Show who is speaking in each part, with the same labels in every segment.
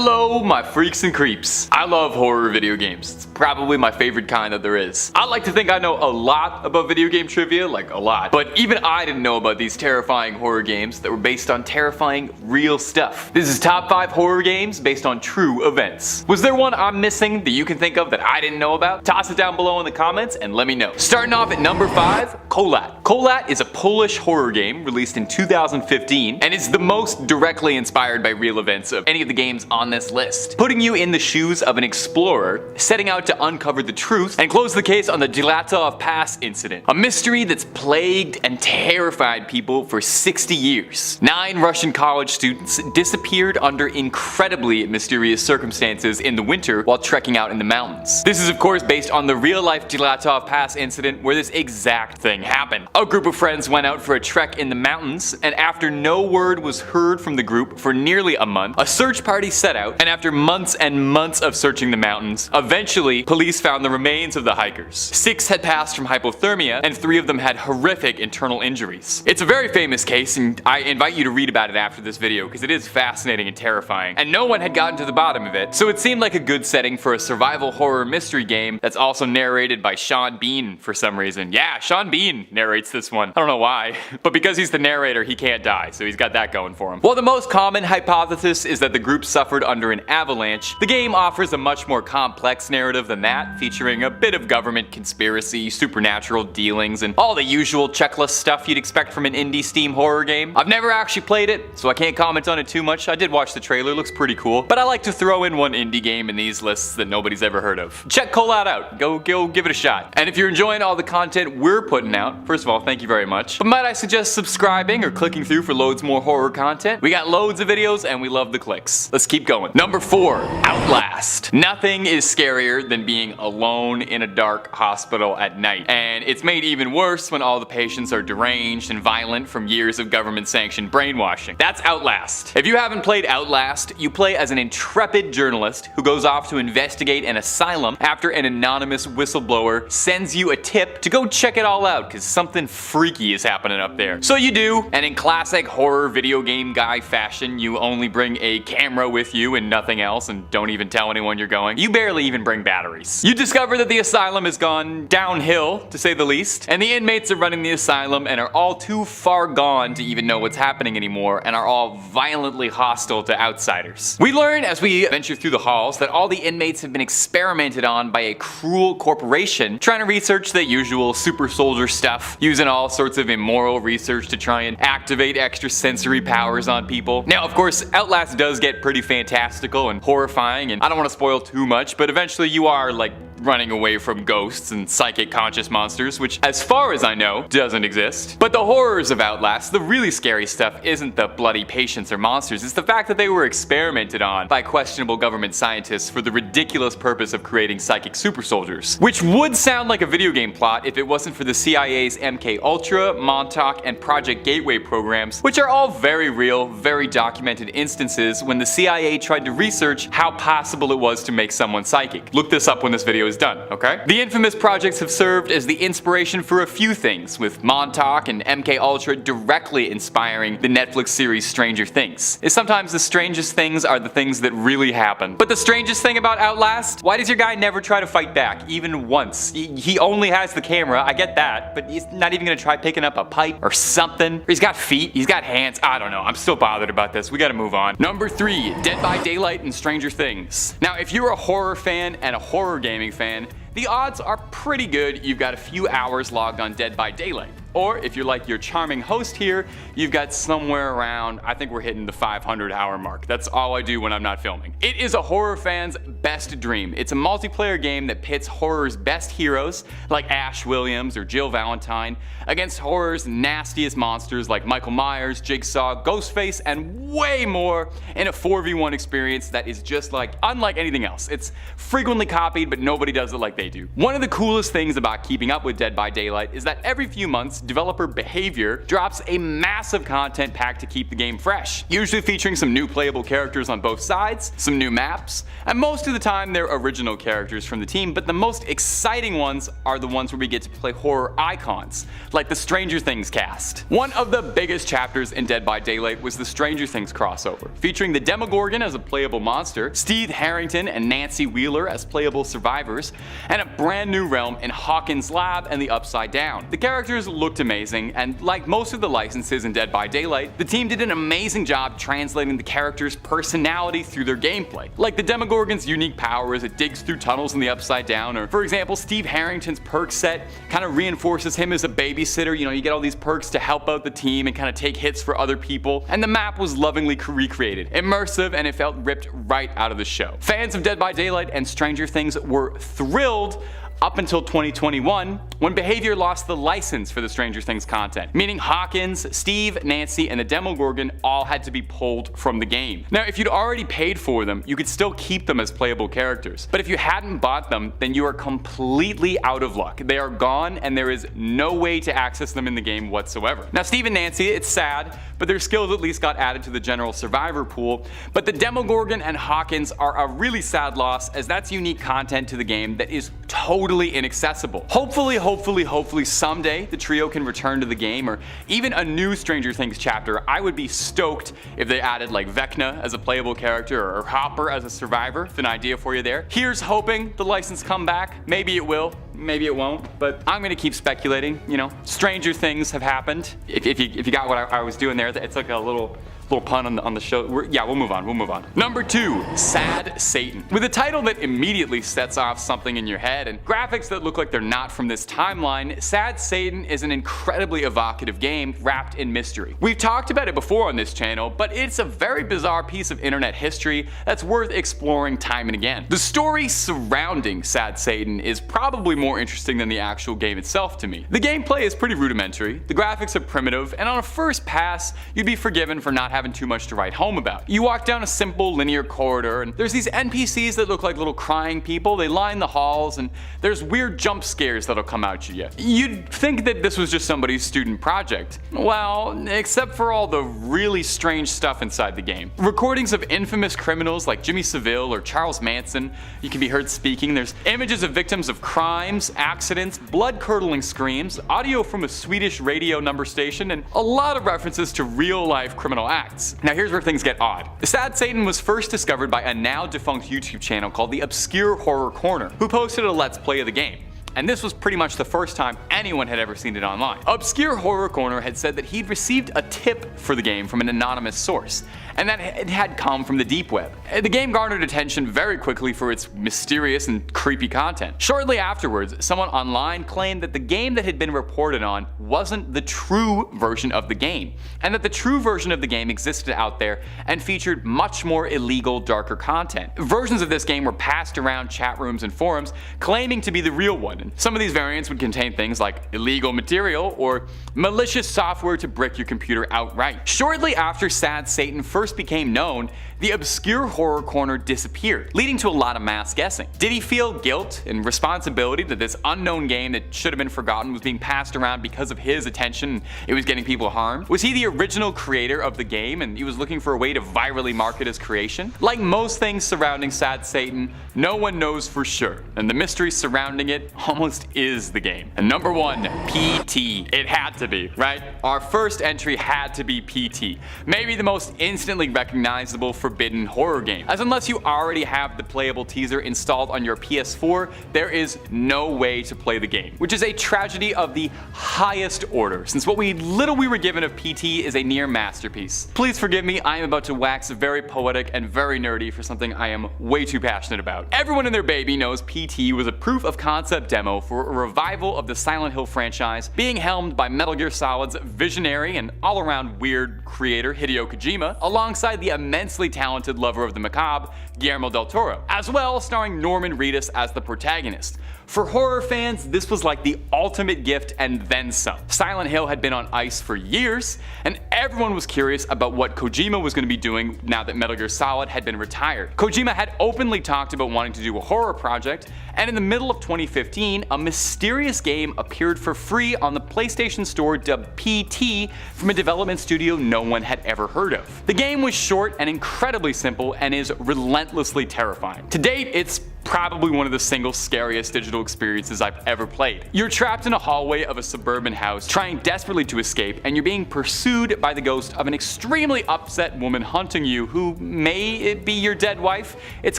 Speaker 1: Hello, my freaks and creeps. I love horror video games. It's probably my favorite kind that there is. I like to think I know a lot about video game trivia, like a lot. But even I didn't know about these terrifying horror games that were based on terrifying real stuff. This is top 5 horror games based on true events. Was there one I'm missing that you can think of that I didn't know about? Toss it down below in the comments and let me know. Starting off at number 5, Kholat. Kholat is a Polish horror game released in 2015 and is the most directly inspired by real events of any of the games on this list, putting you in the shoes of an explorer setting out to uncover the truth and close the case on the Dilatov Pass incident, a mystery that's plagued and terrified people for 60 years. 9 Russian college students disappeared under incredibly mysterious circumstances in the winter while trekking out in the mountains. This is of course based on the real-life Dilatov Pass incident where this exact thing happened. A group of friends went out for a trek in the mountains, and after no word was heard from the group for nearly a month, a search party set out, and after months and months of searching the mountains, eventually police found the remains of the hikers. 6 had passed from hypothermia, and 3 of them had horrific internal injuries. It's a very famous case, and I invite you to read about it after this video because it is fascinating and terrifying, and no one had gotten to the bottom of it, so it seemed like a good setting for a survival horror mystery game that's also narrated by Sean Bean for some reason. Yeah, Sean Bean narrates this one. I don't know why, but because he's the narrator, he can't die, so he's got that going for him. While the most common hypothesis is that the group suffered under an avalanche, the game offers a much more complex narrative than that, featuring a bit of government conspiracy, supernatural dealings, and all the usual checklist stuff you'd expect from an indie Steam horror game. I've never actually played it, so I can't comment on it too much. I did watch the trailer, looks pretty cool, but I like to throw in one indie game in these lists that nobody's ever heard of. Check Kholat out, go give it a shot. And if you're enjoying all the content we're putting out, first of all, thank you very much, but might I suggest subscribing or clicking through for loads more horror content? We got loads of videos and we love the clicks. Let's keep going. Number 4, Outlast. Nothing is scarier than being alone in a dark hospital at night, and it's made even worse when all the patients are deranged and violent from years of government-sanctioned brainwashing. That's Outlast. If you haven't played Outlast, you play as an intrepid journalist who goes off to investigate an asylum after an anonymous whistleblower sends you a tip to go check it all out because something freaky is happening up there. So you do, and in classic horror video game guy fashion, you only bring a camera with you and nothing else, and don't even tell anyone you're going. You barely even bring batteries. You discover that the asylum has gone downhill, to say the least, and the inmates are running the asylum and are all too far gone to even know what's happening anymore, and are all violently hostile to outsiders. We learn as we venture through the halls that all the inmates have been experimented on by a cruel corporation trying to research the usual super soldier stuff, using all sorts of immoral research to try and activate extrasensory powers on people. Now, of course, Outlast does get pretty fantastical and horrifying, and I don't want to spoil too much, but eventually you are like running away from ghosts and psychic conscious monsters, which as far as I know doesn't exist. But the horrors of Outlast, the really scary stuff, isn't the bloody patients or monsters, it's the fact that they were experimented on by questionable government scientists for the ridiculous purpose of creating psychic super soldiers, which would sound like a video game plot if it wasn't for the CIA's MK-Ultra, Montauk, and Project Gateway programs, which are all very real, very documented instances when the CIA tried to research how possible it was to make someone psychic. Look this up when this video is done, okay? The infamous projects have served as the inspiration for a few things, with Montauk and MK-Ultra directly inspiring the Netflix series Stranger Things. Sometimes the strangest things are the things that really happen. But the strangest thing about Outlast? Why does your guy never try to fight back, even once? He only has the camera, I get that, but he's not even gonna try picking up a pipe or something. Or he's got feet, he's got hands, I don't know, I'm still bothered about this, we gotta move on. Number 3, Dead by Daylight and Stranger Things. Now, if you're a horror fan and a horror gaming fan, the odds are pretty good you've got a few hours logged on Dead by Daylight. Or if you're like your charming host here, you've got somewhere around, I think we're hitting the 500-hour mark. That's all I do when I'm not filming. It is a horror fan's best dream. It's a multiplayer game that pits horror's best heroes, like Ash Williams or Jill Valentine, against horror's nastiest monsters like Michael Myers, Jigsaw, Ghostface, and way more in a 4v1 experience that is just like unlike anything else. It's frequently copied, but nobody does it like they do. One of the coolest things about keeping up with Dead by Daylight is that every few months, developer Behavior drops a massive content pack to keep the game fresh, usually featuring some new playable characters on both sides, some new maps, and most of the time they're original characters from the team, but the most exciting ones are the ones where we get to play horror icons, like the Stranger Things cast. One of the biggest chapters in Dead by Daylight was the Stranger Things crossover, featuring the Demogorgon as a playable monster, Steve Harrington and Nancy Wheeler as playable survivors, and a brand new realm in Hawkins' Lab and the Upside Down. The characters looked amazing, and like most of the licenses in Dead by Daylight, the team did an amazing job translating the characters' personality through their gameplay. Like the Demogorgon's unique power as it digs through tunnels in the Upside Down, or for example, Steve Harrington's perk set kind of reinforces him as a babysitter. You know, you get all these perks to help out the team and kind of take hits for other people, and the map was lovingly recreated, immersive, and it felt ripped right out of the show. Fans of Dead by Daylight and Stranger Things were thrilled up until 2021, when Behavior lost the license for the Stranger Things content, meaning Hawkins, Steve, Nancy, and the Demogorgon all had to be pulled from the game. Now, if you'd already paid for them, you could still keep them as playable characters, but if you hadn't bought them, then you are completely out of luck. They are gone, and there is no way to access them in the game whatsoever. Now, Steve and Nancy, it's sad, but their skills at least got added to the general survivor pool, but the Demogorgon and Hawkins are a really sad loss, as that's unique content to the game that is totally inaccessible. Hopefully someday the trio can return to the game, or even a new Stranger Things chapter. I would be stoked if they added like Vecna as a playable character or Hopper as a survivor. It's an idea for you there. Here's hoping the license come back. Maybe it will. Maybe it won't, but I'm gonna keep speculating. You know, stranger things have happened. If you got what I was doing there, it's like a little pun on the show. We'll move on. Number 2, Sad Satan. With a title that immediately sets off something in your head and graphics that look like they're not from this timeline, Sad Satan is an incredibly evocative game wrapped in mystery. We've talked about it before on this channel, but it's a very bizarre piece of internet history that's worth exploring time and again. The story surrounding Sad Satan is probably more interesting than the actual game itself to me. The gameplay is pretty rudimentary, the graphics are primitive, and on a first pass, you'd be forgiven for not having too much to write home about. You walk down a simple linear corridor, and there's these NPCs that look like little crying people. They line the halls, and there's weird jump scares that'll come out to you. You'd think that this was just somebody's student project. Well, except for all the really strange stuff inside the game. Recordings of infamous criminals like Jimmy Savile or Charles Manson. You can be heard speaking. There's images of victims of crimes, accidents, blood-curdling screams, audio from a Swedish radio number station, and a lot of references to real-life criminal acts. Now here's where things get odd. Sad Satan was first discovered by a now defunct YouTube channel called the Obscure Horror Corner, who posted a Let's Play of the game. And this was pretty much the first time anyone had ever seen it online. Obscure Horror Corner had said that he'd received a tip for the game from an anonymous source, and that it had come from the deep web. The game garnered attention very quickly for its mysterious and creepy content. Shortly afterwards, someone online claimed that the game that had been reported on wasn't the true version of the game, and that the true version of the game existed out there and featured much more illegal, darker content. Versions of this game were passed around chat rooms and forums claiming to be the real one. And some of these variants would contain things like illegal material or malicious software to brick your computer outright. Shortly after Sad Satan first became known, the Obscure Horror Corner disappeared, leading to a lot of mass guessing. Did he feel guilt and responsibility that this unknown game that should have been forgotten was being passed around because of his attention and it was getting people harmed? Was he the original creator of the game and he was looking for a way to virally market his creation? Like most things surrounding Sad Satan, no one knows for sure, and the mystery surrounding it almost is the game. And number 1, PT. It had to be, right? Our first entry had to be PT. Maybe the most instantly recognizable forbidden horror game, as unless you already have the playable teaser installed on your PS4, there is no way to play the game, which is a tragedy of the highest order, since what little we were given of PT is a near masterpiece. Please forgive me, I am about to wax very poetic and very nerdy for something I am way too passionate about. Everyone and their baby knows PT was a proof of concept demo for a revival of the Silent Hill franchise, being helmed by Metal Gear Solid's visionary and all-around weird creator Hideo Kojima, alongside the immensely talented lover of the macabre, Guillermo del Toro, as well starring Norman Reedus as the protagonist. For horror fans, this was like the ultimate gift and then some. Silent Hill had been on ice for years, and everyone was curious about what Kojima was going to be doing now that Metal Gear Solid had been retired. Kojima had openly talked about wanting to do a horror project, and in the middle of 2015, 2018, a mysterious game appeared for free on the PlayStation Store dubbed PT from a development studio no one had ever heard of. The game was short and incredibly simple and is relentlessly terrifying. To date, it's probably one of the single scariest digital experiences I've ever played. You're trapped in a hallway of a suburban house, trying desperately to escape, and you're being pursued by the ghost of an extremely upset woman hunting you who may be your dead wife. It's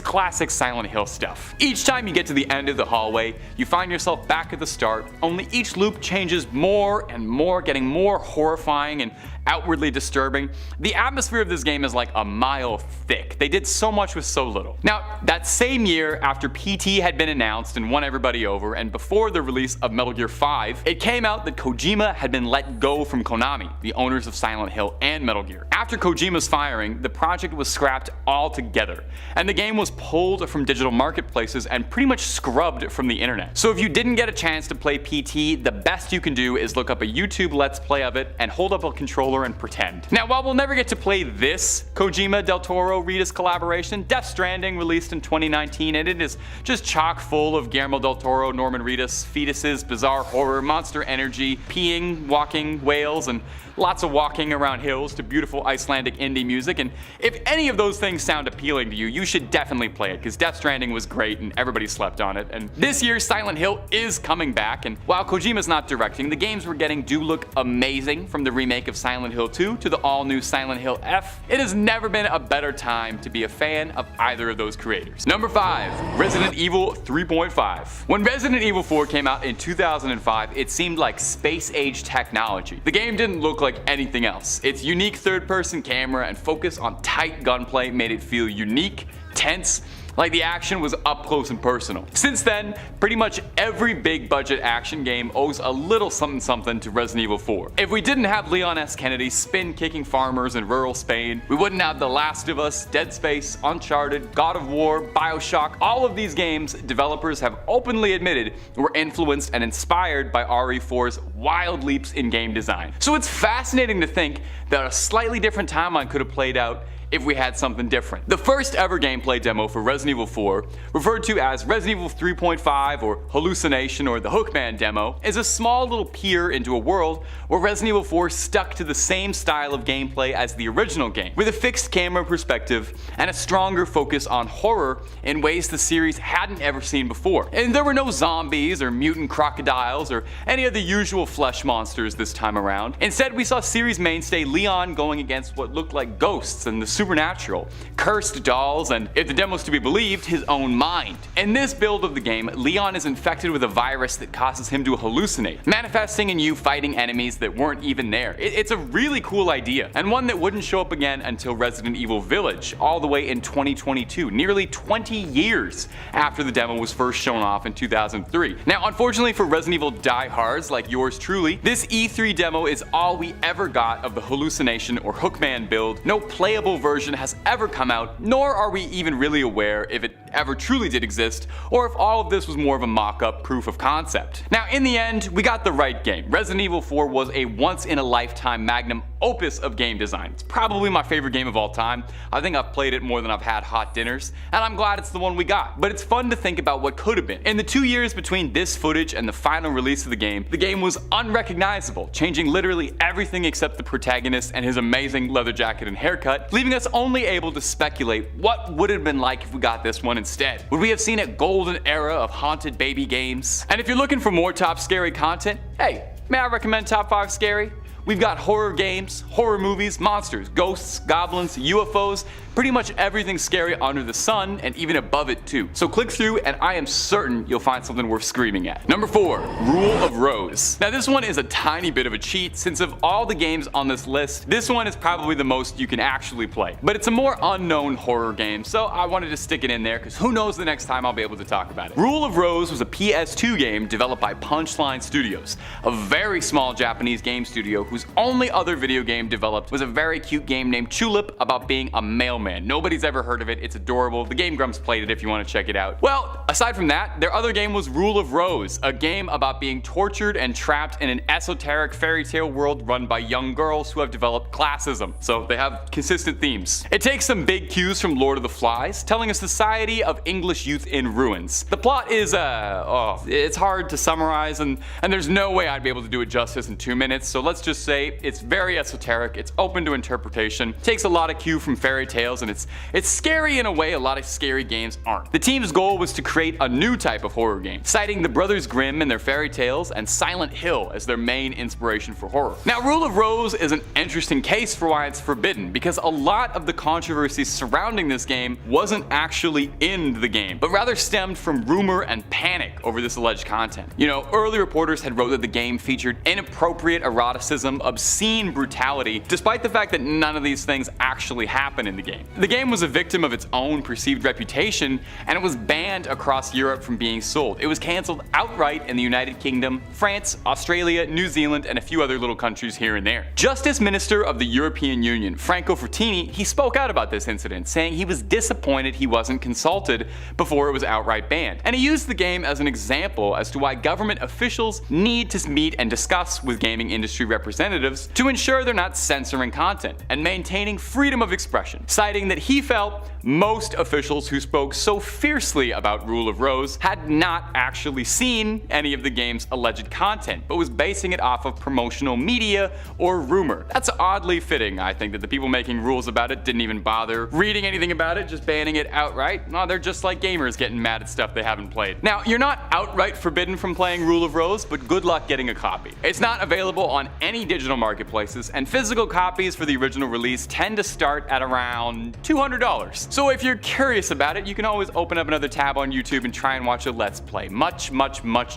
Speaker 1: classic Silent Hill stuff. Each time you get to the end of the hallway, you find yourself back at the start, only each loop changes more and more, getting more horrifying and outwardly disturbing. The atmosphere of this game is like a mile thick. They did so much with so little. Now, that same year, after PT had been announced and won everybody over, and before the release of Metal Gear 5, it came out that Kojima had been let go from Konami, the owners of Silent Hill and Metal Gear. After Kojima's firing, the project was scrapped altogether, and the game was pulled from digital marketplaces and pretty much scrubbed from the internet. So if you didn't get a chance to play PT, the best you can do is look up a YouTube Let's Play of it and hold up a controller and pretend. Now, while we'll never get to play this Kojima Del Toro Ritas collaboration, Death Stranding released in 2019, and it is just chock full of Guillermo Del Toro, Norman Reedus, fetuses, bizarre horror, monster energy, peeing, walking whales, and lots of walking around hills to beautiful Icelandic indie music. And if any of those things sound appealing to you, you should definitely play it, because Death Stranding was great and everybody slept on it. And this year, Silent Hill is coming back, and while Kojima's not directing, the games we're getting do look amazing, from the remake of Silent Hill 2 to the all-new Silent Hill F. It has never been a better time to be a fan of either of those creators. Number 5. Resident Evil 3.5. When Resident Evil 4 came out in 2005, it seemed like space-age technology. The game didn't look like anything else. Its unique third-person camera and focus on tight gunplay made it feel unique, tense, like the action was up close and personal. Since then, pretty much every big budget action game owes a little something to Resident Evil 4. If we didn't have Leon S. Kennedy spin-kicking farmers in rural Spain, we wouldn't have The Last of Us, Dead Space, Uncharted, God of War, Bioshock. All of these games, developers have openly admitted, were influenced and inspired by RE4's wild leaps in game design. So it's fascinating to think that a slightly different timeline could have played out if we had something different. The first ever gameplay demo for Resident Evil 4, referred to as Resident Evil 3.5 or Hallucination or the Hookman demo, is a small little peer into a world where Resident Evil 4 stuck to the same style of gameplay as the original game, with a fixed camera perspective and a stronger focus on horror in ways the series hadn't ever seen before. And there were no zombies or mutant crocodiles or any of the usual flesh monsters this time around. Instead, we saw series mainstay Leon going against what looked like ghosts and the supernatural, cursed dolls, and, if the demo's to be believed, his own mind. In this build of the game, Leon is infected with a virus that causes him to hallucinate, manifesting in you fighting enemies that weren't even there. It's a really cool idea, and one that wouldn't show up again until Resident Evil Village, all the way in 2022, nearly 20 years after the demo was first shown off in 2003. Now, unfortunately for Resident Evil diehards like yours truly, this E3 demo is all we ever got of the Hallucination or Hookman build. No playable version has ever come out, nor are we even really aware if it ever truly did exist, or if all of this was more of a mock-up proof of concept. Now, in the end, we got the right game. Resident Evil 4 was a once-in-a-lifetime magnum opus of game design. It's probably my favorite game of all time. I think I've played it more than I've had hot dinners, and I'm glad it's the one we got. But it's fun to think about what could have been. In the 2 years between this footage and the final release of the game was unrecognizable, changing literally everything except the protagonist and his amazing leather jacket and haircut, leaving us only able to speculate what would have been like if we got this one instead. Would we have seen a golden era of haunted baby games? And if you're looking for more top scary content, hey, may I recommend Top 5 Scary? We've got horror games, horror movies, monsters, ghosts, goblins, UFOs, pretty much everything scary under the sun, and even above it too. So click through and I am certain you'll find something worth screaming at. Number 4, Rule of Rose. Now this one is a tiny bit of a cheat, since of all the games on this list, this one is probably the most you can actually play. But it's a more unknown horror game, so I wanted to stick it in there because who knows the next time I'll be able to talk about it. Rule of Rose was a PS2 game developed by Punchline Studios, a very small Japanese game studio whose only other video game developed was a very cute game named Tulip about being a mailman. Nobody's ever heard of it, it's adorable. The Game Grumps played it if you want to check it out. Well, aside from that, their other game was Rule of Rose, a game about being tortured and trapped in an esoteric fairy tale world run by young girls who have developed classism. So they have consistent themes. It takes some big cues from Lord of the Flies, telling a society of English youth in ruins. The plot is, it's hard to summarize, and there's no way I'd be able to do it justice in 2 minutes, so let's just say it's very esoteric, it's open to interpretation, takes a lot of cue from fairy tales, and it's scary in a way a lot of scary games aren't. The team's goal was to create a new type of horror game, citing the Brothers Grimm and their fairy tales and Silent Hill as their main inspiration for horror. Now, Rule of Rose is an interesting case for why it's forbidden, because a lot of the controversy surrounding this game wasn't actually in the game, but rather stemmed from rumor and panic over this alleged content. You know, early reporters had wrote that the game featured inappropriate eroticism, obscene brutality, despite the fact that none of these things actually happen in the game. The game was a victim of its own perceived reputation, and it was banned across Europe from being sold. It was cancelled outright in the United Kingdom, France, Australia, New Zealand, and a few other little countries here and there. Justice Minister of the European Union, Franco Frattini, he spoke out about this incident, saying he was disappointed he wasn't consulted before it was outright banned. And he used the game as an example as to why government officials need to meet and discuss with gaming industry representatives to ensure they're not censoring content and maintaining freedom of expression, citing that he felt most officials who spoke so fiercely about Rule of Rose had not actually seen any of the game's alleged content, but was basing it off of promotional media or rumor. That's oddly fitting, I think, that the people making rules about it didn't even bother reading anything about it, just banning it outright. No, they're just like gamers getting mad at stuff they haven't played. Now, you're not outright forbidden from playing Rule of Rose, but good luck getting a copy. It's not available on any digital marketplaces, and physical copies for the original release tend to start at around $200. So if you're curious about it, you can always open up another tab on YouTube and try and watch a Let's Play. Much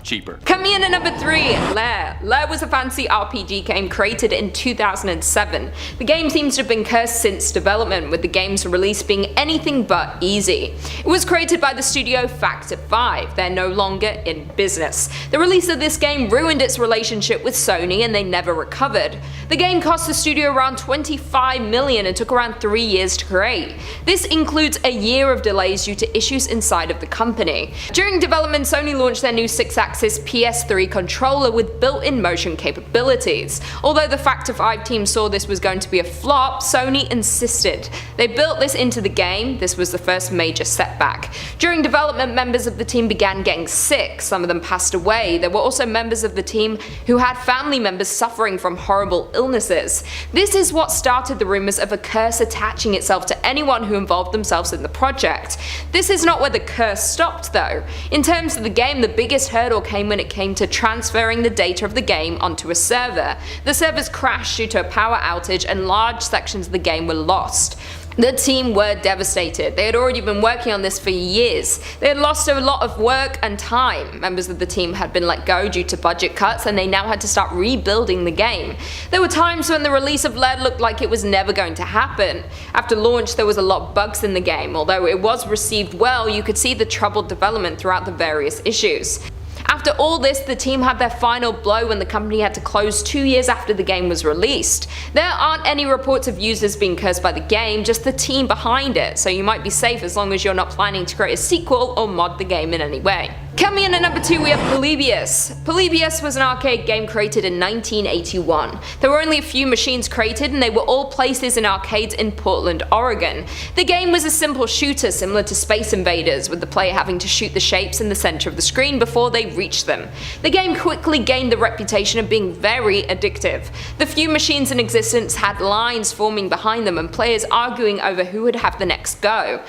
Speaker 1: cheaper.
Speaker 2: Coming in at number 3, Lair. Lair was a fantasy RPG game created in 2007. The game seems to have been cursed since development, with the game's release being anything but easy. It was created by the studio Factor 5. They're no longer in business. The release of this game ruined its relationship with Sony, and they never recovered. The game cost the studio around $25 million and took around 3 years to create. This includes a year of delays due to issues inside of the company. During development, Sony launched their new 6-axis PS3 controller with built-in motion capabilities. Although the Factor 5 team saw this was going to be a flop, Sony insisted. They built this into the game. This was the first major setback. During development, members of the team began getting sick. Some of them passed away. There were also members of the team who had family members suffering from horrible illnesses. This is what started the rumors of a curse attaching itself to anyone who involved themselves in the project. This is not where the curse stopped though. In terms of the game, the biggest hurdle came when it came to transferring the data of the game onto a server. The servers crashed due to a power outage and large sections of the game were lost. The team were devastated. They had already been working on this for years. They had lost a lot of work and time. Members of the team had been let go due to budget cuts, and they now had to start rebuilding the game. There were times when the release of Lair looked like it was never going to happen. After launch, there was a lot of bugs in the game. Although it was received well, you could see the troubled development throughout the various issues. After all this, the team had their final blow when the company had to close 2 years after the game was released. There aren't any reports of users being cursed by the game, just the team behind it, so you might be safe as long as you're not planning to create a sequel or mod the game in any way. Coming in at number 2, we have Polybius. Polybius was an arcade game created in 1981. There were only a few machines created, and they were all places in arcades in Portland, Oregon. The game was a simple shooter similar to Space Invaders, with the player having to shoot the shapes in the center of the screen before they reach them. The game quickly gained the reputation of being very addictive. The few machines in existence had lines forming behind them and players arguing over who would have the next go.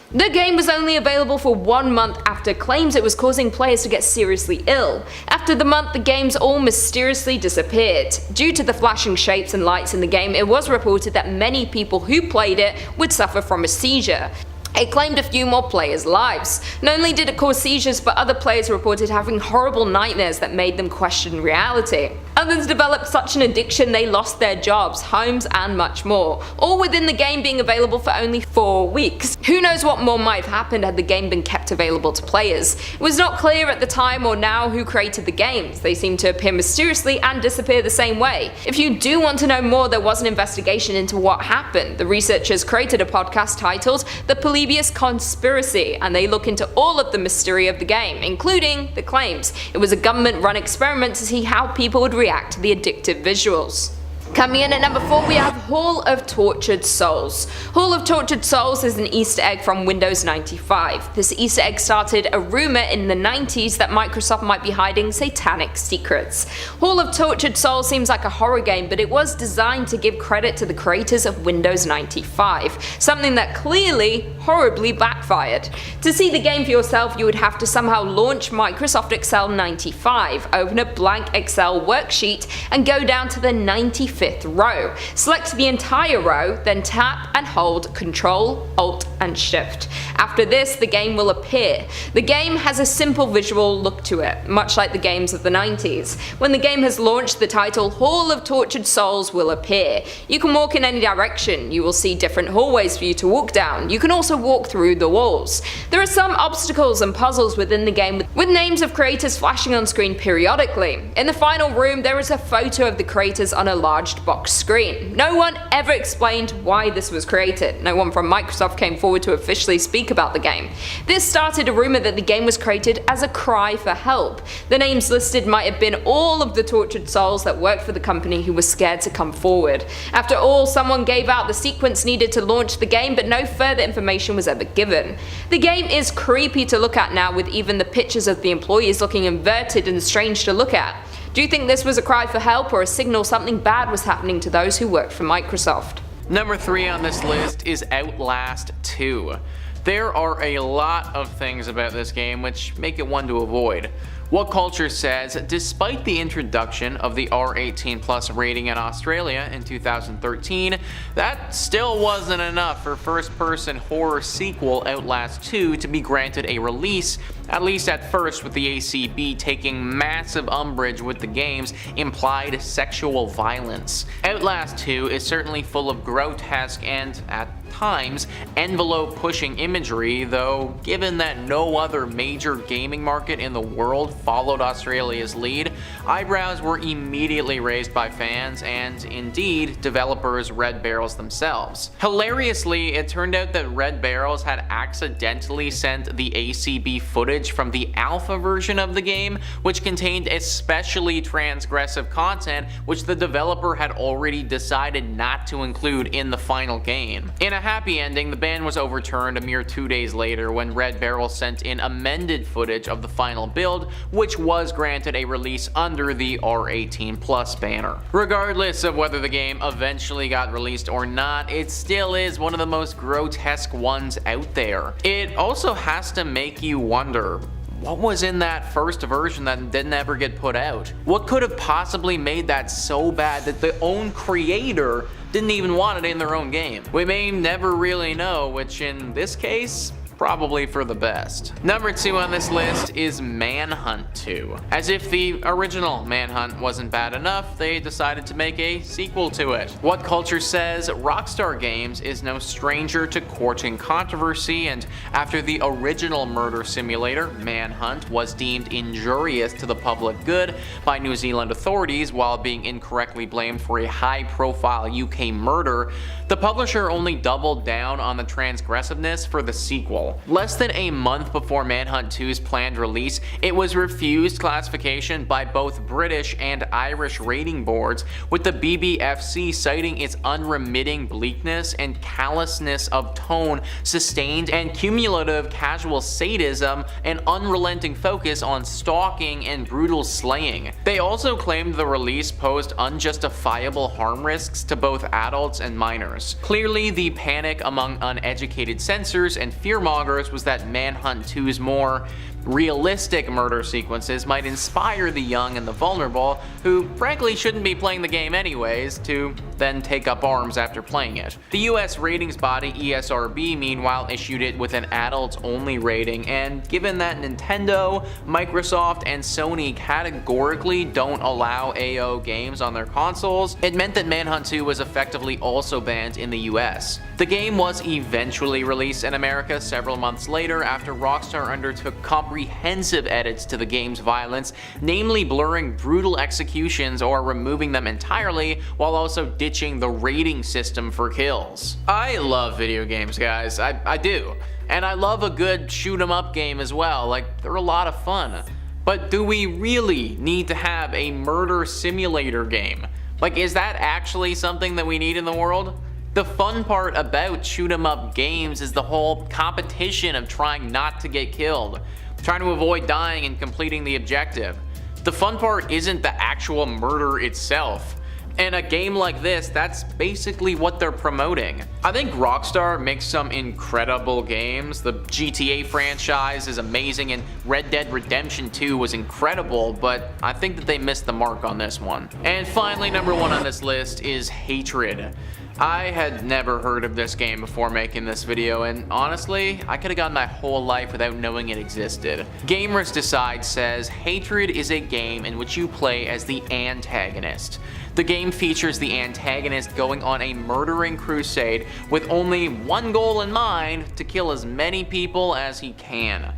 Speaker 2: The game was only available for 1 month after claims it was causing players to get seriously ill. After the month, the games all mysteriously disappeared. Due to the flashing shapes and lights in the game, it was reported that many people who played it would suffer from a seizure. It claimed a few more players' lives. Not only did it cause seizures, but other players reported having horrible nightmares that made them question reality. Others developed such an addiction they lost their jobs, homes, and much more, all within the game being available for only 4 weeks. Who knows what more might have happened had the game been kept available to players. It was not clear at the time or now who created the games. They seem to appear mysteriously and disappear the same way. If you do want to know more, there was an investigation into what happened. The researchers created a podcast titled The Polybius Conspiracy, and they look into all of the mystery of the game, including the claims it was a government-run experiment to see how people would react to the addictive visuals. Coming in at number 4, we have Hall of Tortured Souls. Hall of Tortured Souls is an Easter egg from Windows 95. This Easter egg started a rumor in the 90s that Microsoft might be hiding satanic secrets. Hall of Tortured Souls seems like a horror game, but it was designed to give credit to the creators of Windows 95, something that clearly horribly backfired. To see the game for yourself, you would have to somehow launch Microsoft Excel 95, open a blank Excel worksheet, and go down to the 95th row. Select the entire row, then tap and hold Ctrl, Alt, and Shift. After this, the game will appear. The game has a simple visual look to it, much like the games of the 90s. When the game has launched, the title Hall of Tortured Souls will appear. You can walk in any direction. You will see different hallways for you to walk down. You can also walk through the walls. There are some obstacles and puzzles within the game with names of creators flashing on screen periodically. In the final room, there is a photo of the creators on a large box screen. No one ever explained why this was created. No one from Microsoft came forward to officially speak about the game. This started a rumor that the game was created as a cry for help. The names listed might have been all of the tortured souls that worked for the company who were scared to come forward. After all, someone gave out the sequence needed to launch the game, but no further information was ever given. The game is creepy to look at now, with even the pictures of the employees looking inverted and strange to look at. Do you think this was a cry for help or a signal something bad was happening to those who worked for Microsoft?
Speaker 3: Number 3 on this list is Outlast 2. There are a lot of things about this game which make it one to avoid. What Culture says, despite the introduction of the R18+ rating in Australia in 2013, that still wasn't enough for first-person horror sequel Outlast 2 to be granted a release, at least at first, with the ACB taking massive umbrage with the game's implied sexual violence. Outlast 2 is certainly full of grotesque and, at times, envelope-pushing imagery, though given that no other major gaming market in the world followed Australia's lead, eyebrows were immediately raised by fans and, indeed, developers Red Barrels themselves. Hilariously, it turned out that Red Barrels had accidentally sent the ACB footage from the alpha version of the game, which contained especially transgressive content which the developer had already decided not to include in the final game. In a happy ending, the ban was overturned a mere 2 days later when Red Barrel sent in amended footage of the final build, which was granted a release under the R18+ banner. Regardless of whether the game eventually got released or not, it still is one of the most grotesque ones out there. It also has to make you wonder, what was in that first version that didn't ever get put out? What could have possibly made that so bad that the own creator didn't even want it in their own game? We may never really know, which in this case, probably for the best. Number 2 on this list is Manhunt 2. As if the original Manhunt wasn't bad enough, they decided to make a sequel to it. What Culture says, Rockstar Games is no stranger to courting controversy, and after the original murder simulator, Manhunt, was deemed injurious to the public good by New Zealand authorities while being incorrectly blamed for a high-profile UK murder, the publisher only doubled down on the transgressiveness for the sequel. Less than a month before Manhunt 2's planned release, it was refused classification by both British and Irish rating boards, with the BBFC citing its unremitting bleakness and callousness of tone, sustained and cumulative casual sadism, and unrelenting focus on stalking and brutal slaying. They also claimed the release posed unjustifiable harm risks to both adults and minors. Clearly, the panic among uneducated censors and fearmongers bloggers was that Manhunt 2's more realistic murder sequences might inspire the young and the vulnerable, who frankly shouldn't be playing the game anyways, to then take up arms after playing it. The US ratings body ESRB meanwhile issued it with an adults-only rating, and given that Nintendo, Microsoft, and Sony categorically don't allow AO games on their consoles, it meant that Manhunt 2 was effectively also banned in the US. The game was eventually released in America several months later after Rockstar undertook comprehensive edits to the game's violence, namely blurring brutal executions or removing them entirely, while also ditching the rating system for kills. I love video games, guys, I do. And I love a good shoot 'em up game as well, like they're a lot of fun. But do we really need to have a murder simulator game? Like, is that actually something that we need in the world? The fun part about shoot 'em up games is the whole competition of trying not to get killed, trying to avoid dying and completing the objective. The fun part isn't the actual murder itself. And a game like this, that's basically what they're promoting. I think Rockstar makes some incredible games. The GTA franchise is amazing and Red Dead Redemption 2 was incredible, but I think that they missed the mark on this one. And finally, number 1 on this list is Hatred. I had never heard of this game before making this video, and honestly, I could have gone my whole life without knowing it existed. Gamers Decide says, Hatred is a game in which you play as the antagonist. The game features the antagonist going on a murdering crusade with only one goal in mind: to kill as many people as he can.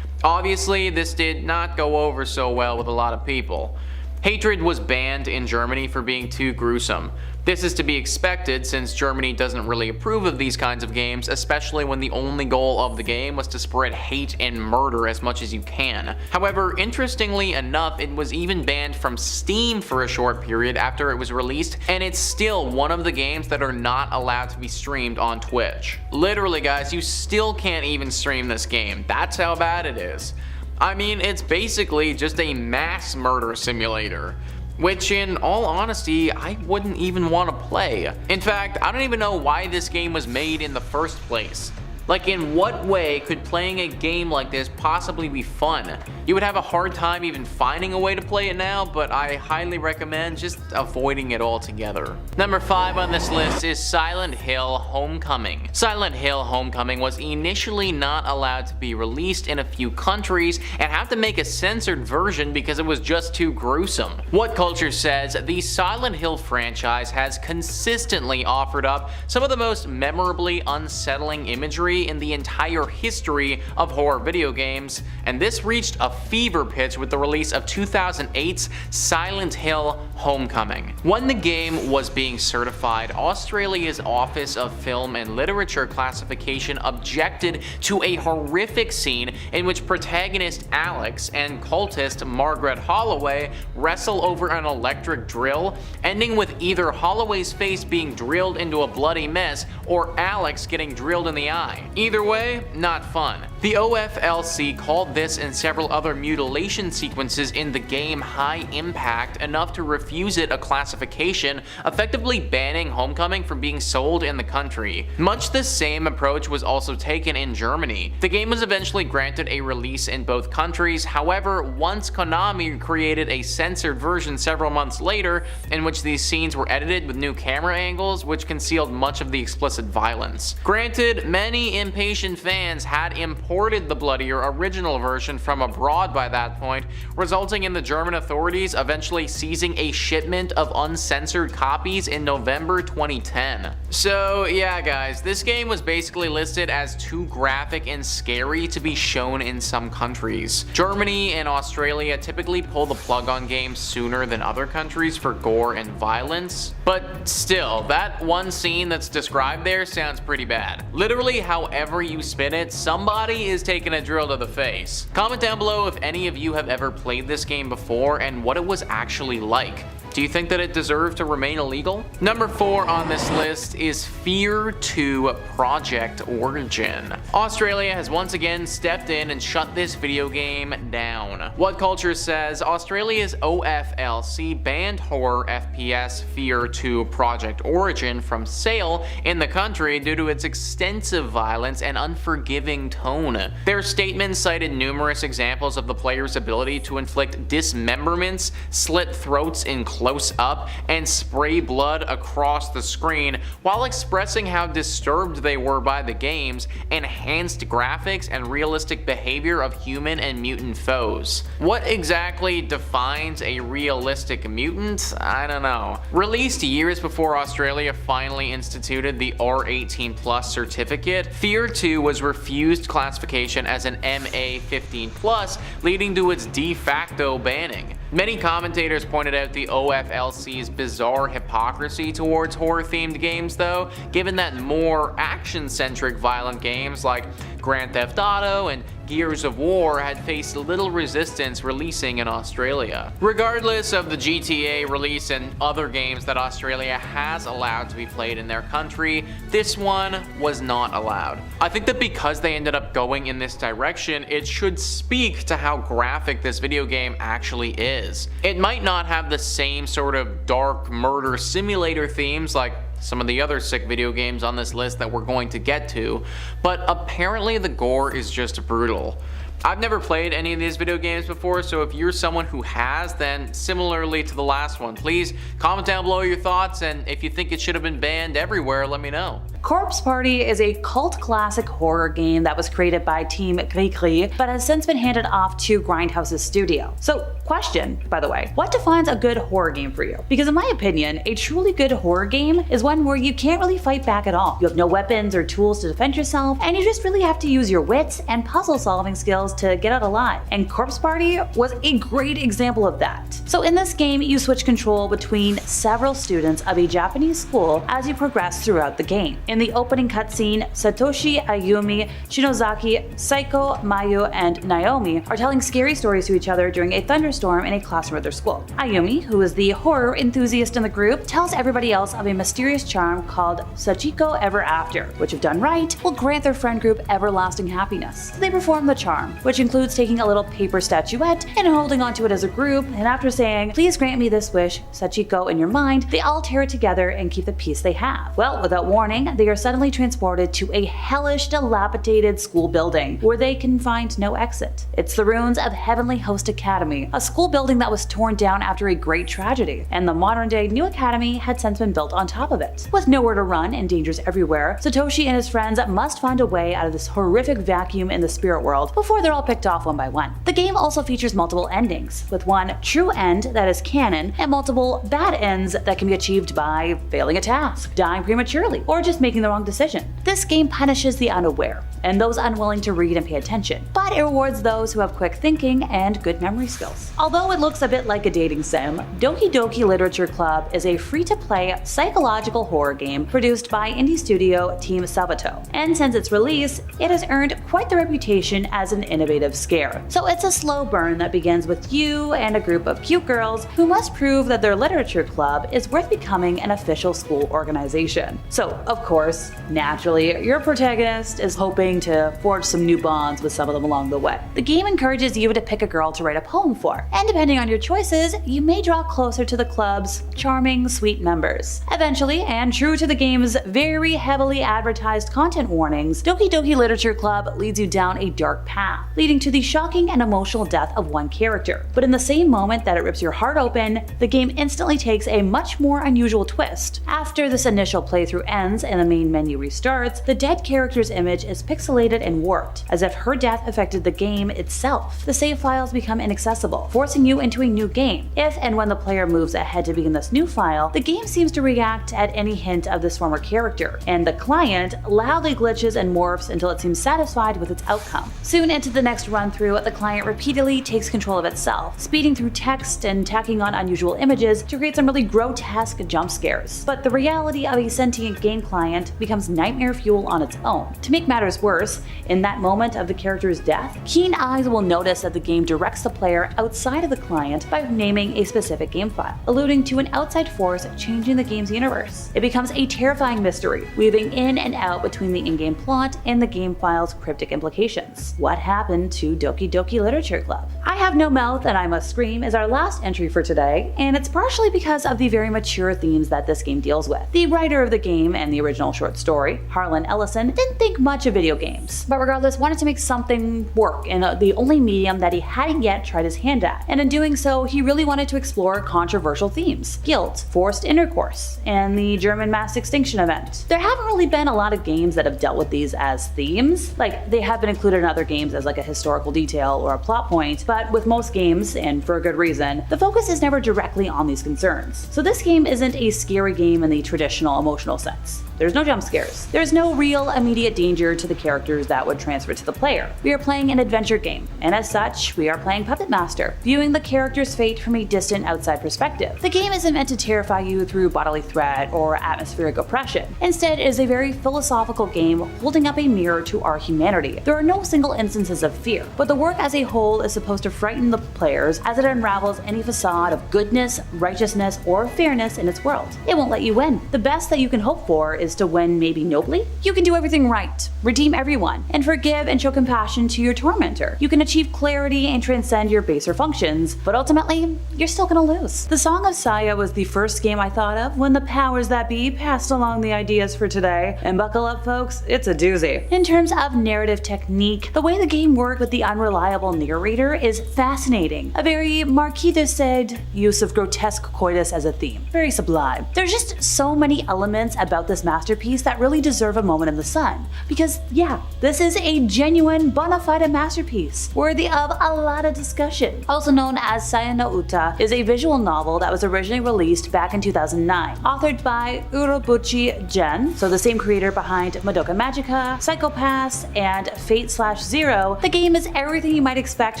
Speaker 3: Obviously, this did not go over so well with a lot of people. Hatred was banned in Germany for being too gruesome. This is to be expected since Germany doesn't really approve of these kinds of games, especially when the only goal of the game was to spread hate and murder as much as you can. However, interestingly enough, it was even banned from Steam for a short period after it was released, and it's still one of the games that are not allowed to be streamed on Twitch. Literally, guys, you still can't even stream this game. That's how bad it is. I mean, it's basically just a mass murder simulator, which in all honesty, I wouldn't even want to play. In fact, I don't even know why this game was made in the first place. Like, in what way could playing a game like this possibly be fun? You would have a hard time even finding a way to play it now, but I highly recommend just avoiding it altogether. Number 5 on this list is Silent Hill Homecoming. Silent Hill Homecoming was initially not allowed to be released in a few countries and had to make a censored version because it was just too gruesome. What Culture says, the Silent Hill franchise has consistently offered up some of the most memorably unsettling imagery in the entire history of horror video games, and this reached a fever pitch with the release of 2008's Silent Hill Homecoming. When the game was being certified, Australia's Office of Film and Literature Classification objected to a horrific scene in which protagonist Alex and cultist Margaret Holloway wrestle over an electric drill, ending with either Holloway's face being drilled into a bloody mess or Alex getting drilled in the eye. Either way, not fun. The OFLC called this and several other mutilation sequences in the game high impact, enough to refuse it a classification, effectively banning Homecoming from being sold in the country. Much the same approach was also taken in Germany. The game was eventually granted a release in both countries. However, once Konami created a censored version several months later, in which these scenes were edited with new camera angles, which concealed much of the explicit violence. Granted, many impatient fans had imported the bloodier original version from abroad by that point, resulting in the German authorities eventually seizing a shipment of uncensored copies in November 2010. So yeah guys, this game was basically listed as too graphic and scary to be shown in some countries. Germany and Australia typically pull the plug on games sooner than other countries for gore and violence, but still, that one scene that's described there sounds pretty bad. Literally, however you spin it, somebody is taking a drill to the face. Comment down below if any of you have ever played this game before and what it was actually like. Do you think that it deserved to remain illegal? Number 4 on this list is F.E.A.R 2 Project Origin. Australia has once again stepped in and shut this video game down. What Culture says Australia's OFLC banned horror FPS F.E.A.R 2 Project Origin from sale in the country due to its extensive violence and unforgiving tone. Their statement cited numerous examples of the player's ability to inflict dismemberments, slit throats in close up, and spray blood across the screen, while expressing how disturbed they were by the game's enhanced graphics and realistic behavior of human and mutant foes. What exactly defines a realistic mutant? I don't know. Released years before Australia finally instituted the R18+ certificate, F.E.A.R 2 was refused classification as an MA15+, leading to its de facto banning. Many commentators pointed out the OFLC's bizarre hypocrisy towards horror-themed games though, given that more action-centric violent games like Grand Theft Auto and Gears of War had faced little resistance releasing in Australia. Regardless of the GTA release and other games that Australia has allowed to be played in their country, this one was not allowed. I think that because they ended up going in this direction, it should speak to how graphic this video game actually is. It might not have the same sort of dark murder simulator themes like some of the other sick video games on this list that we're going to get to, but apparently the gore is just brutal. I've never played any of these video games before, so if you're someone who has, then similarly to the last one, please comment down below your thoughts, and if you think it should have been banned everywhere, let me know.
Speaker 4: Corpse Party is a cult classic horror game that was created by Team Gris, but has since been handed off to Grindhouse's studio. So, question, by the way, what defines a good horror game for you? Because in my opinion, a truly good horror game is one where you can't really fight back at all. You have no weapons or tools to defend yourself, and you just really have to use your wits and puzzle solving skills to get out alive. And Corpse Party was a great example of that. So in this game, you switch control between several students of a Japanese school as you progress throughout the game. In the opening cutscene, Satoshi, Ayumi, Shinozaki, Saiko, Mayu, and Naomi are telling scary stories to each other during a thunderstorm in a classroom at their school. Ayumi, who is the horror enthusiast in the group, tells everybody else of a mysterious charm called Sachiko Ever After, which if done right, will grant their friend group everlasting happiness. They perform the charm, which includes taking a little paper statuette and holding onto it as a group, and after saying, "Please grant me this wish, Sachiko," in your mind, they all tear it together and keep the peace they have. Well, without warning, they are suddenly transported to a hellish, dilapidated school building where they can find no exit. It's the ruins of Heavenly Host Academy, a school building that was torn down after a great tragedy, and the modern-day new academy had since been built on top of it. With nowhere to run and dangers everywhere, Satoshi and his friends must find a way out of this horrific vacuum in the spirit world before they're all picked off one by one. The game also features multiple endings, with one true end that is canon and multiple bad ends that can be achieved by failing a task, dying prematurely, or just making the wrong decision. This game punishes the unaware and those unwilling to read and pay attention, but it rewards those who have quick thinking and good memory skills. Although it looks a bit like a dating sim, Doki Doki Literature Club is a free-to-play psychological horror game produced by indie studio Team Salvato, and since its release, it has earned quite the reputation as an innovative scare. So it's a slow burn that begins with you and a group of cute girls who must prove that their literature club is worth becoming an official school organization. So, of course, naturally, your protagonist is hoping to forge some new bonds with some of them along the way. The game encourages you to pick a girl to write a poem for, and depending on your choices, you may draw closer to the club's charming, sweet members. Eventually, and true to the game's very heavily advertised content warnings, Doki Doki Literature Club leads you down a dark path, leading to the shocking and emotional death of one character. But in the same moment that it rips your heart open, the game instantly takes a much more unusual twist. After this initial playthrough ends and the main menu restarts, the dead character's image is pixelated and warped, as if her death affected the game itself. The save files become inaccessible, forcing you into a new game. If and when the player moves ahead to begin this new file, the game seems to react at any hint of this former character, and the client loudly glitches and morphs until it seems satisfied with its outcome. Soon into the next run through, the client repeatedly takes control of itself, speeding through text and tacking on unusual images to create some really grotesque jump scares. But the reality of a sentient game client becomes nightmare fuel on its own. To make matters worse, in that moment of the character's death, keen eyes will notice that the game directs the player outside of the client by naming a specific game file, alluding to an outside force changing the game's universe. It becomes a terrifying mystery, weaving in and out between the in-game plot and the game file's cryptic implications. What happened to Doki Doki Literature Club? I Have No Mouth and I Must Scream is our last entry for today, and it's partially because of the very mature themes that this game deals with. The writer of the game and the original short story, Harlan Ellison, didn't think much of video games, but regardless wanted to make something work in the only medium that he hadn't yet tried his hand at. And in doing so, he really wanted to explore controversial themes: guilt, forced intercourse, and the German mass extinction event. There haven't really been a lot of games that have dealt with these as themes. Like, they have been included in other games as like a historical detail or a plot point, but with most games, and for a good reason, the focus is never directly on these concerns. So this game isn't a scary game in the traditional emotional sense. There's no jump scares. There's no real immediate danger to the characters that would transfer to the player. We are playing an adventure game, and as such, we are playing Puppet Master, viewing the character's fate from a distant outside perspective. The game isn't meant to terrify you through bodily threat or atmospheric oppression. Instead, it is a very philosophical game holding up a mirror to our humanity. There are no single instances of fear, but the work as a whole is supposed to frighten the players as it unravels any facade of goodness, righteousness, or fairness in its world. It won't let you win. The best that you can hope for is to win maybe nobly. You can do everything right, redeem everyone, and forgive and show compassion to your tormentor. You can achieve clarity and transcend your baser functions, but ultimately, you're still gonna lose. The Song of Saya was the first game I thought of when the powers that be passed along the ideas for today, and buckle up folks, it's a doozy. In terms of narrative technique, the way the game worked with the unreliable narrator is fascinating. A very Marquis de Sade use of grotesque coitus as a theme. Very sublime. There's just so many elements about this masterpiece that really deserve a moment in the sun. Because yeah, this is a genuine bona fide masterpiece, worthy of a lot of discussion. Also known as Saya no Uta, is a visual novel that was originally released back in 2009, authored by Urobuchi Gen, so the same creator behind Madoka Magica, Psycho Pass, and Fate/Zero. The game is everything you might expect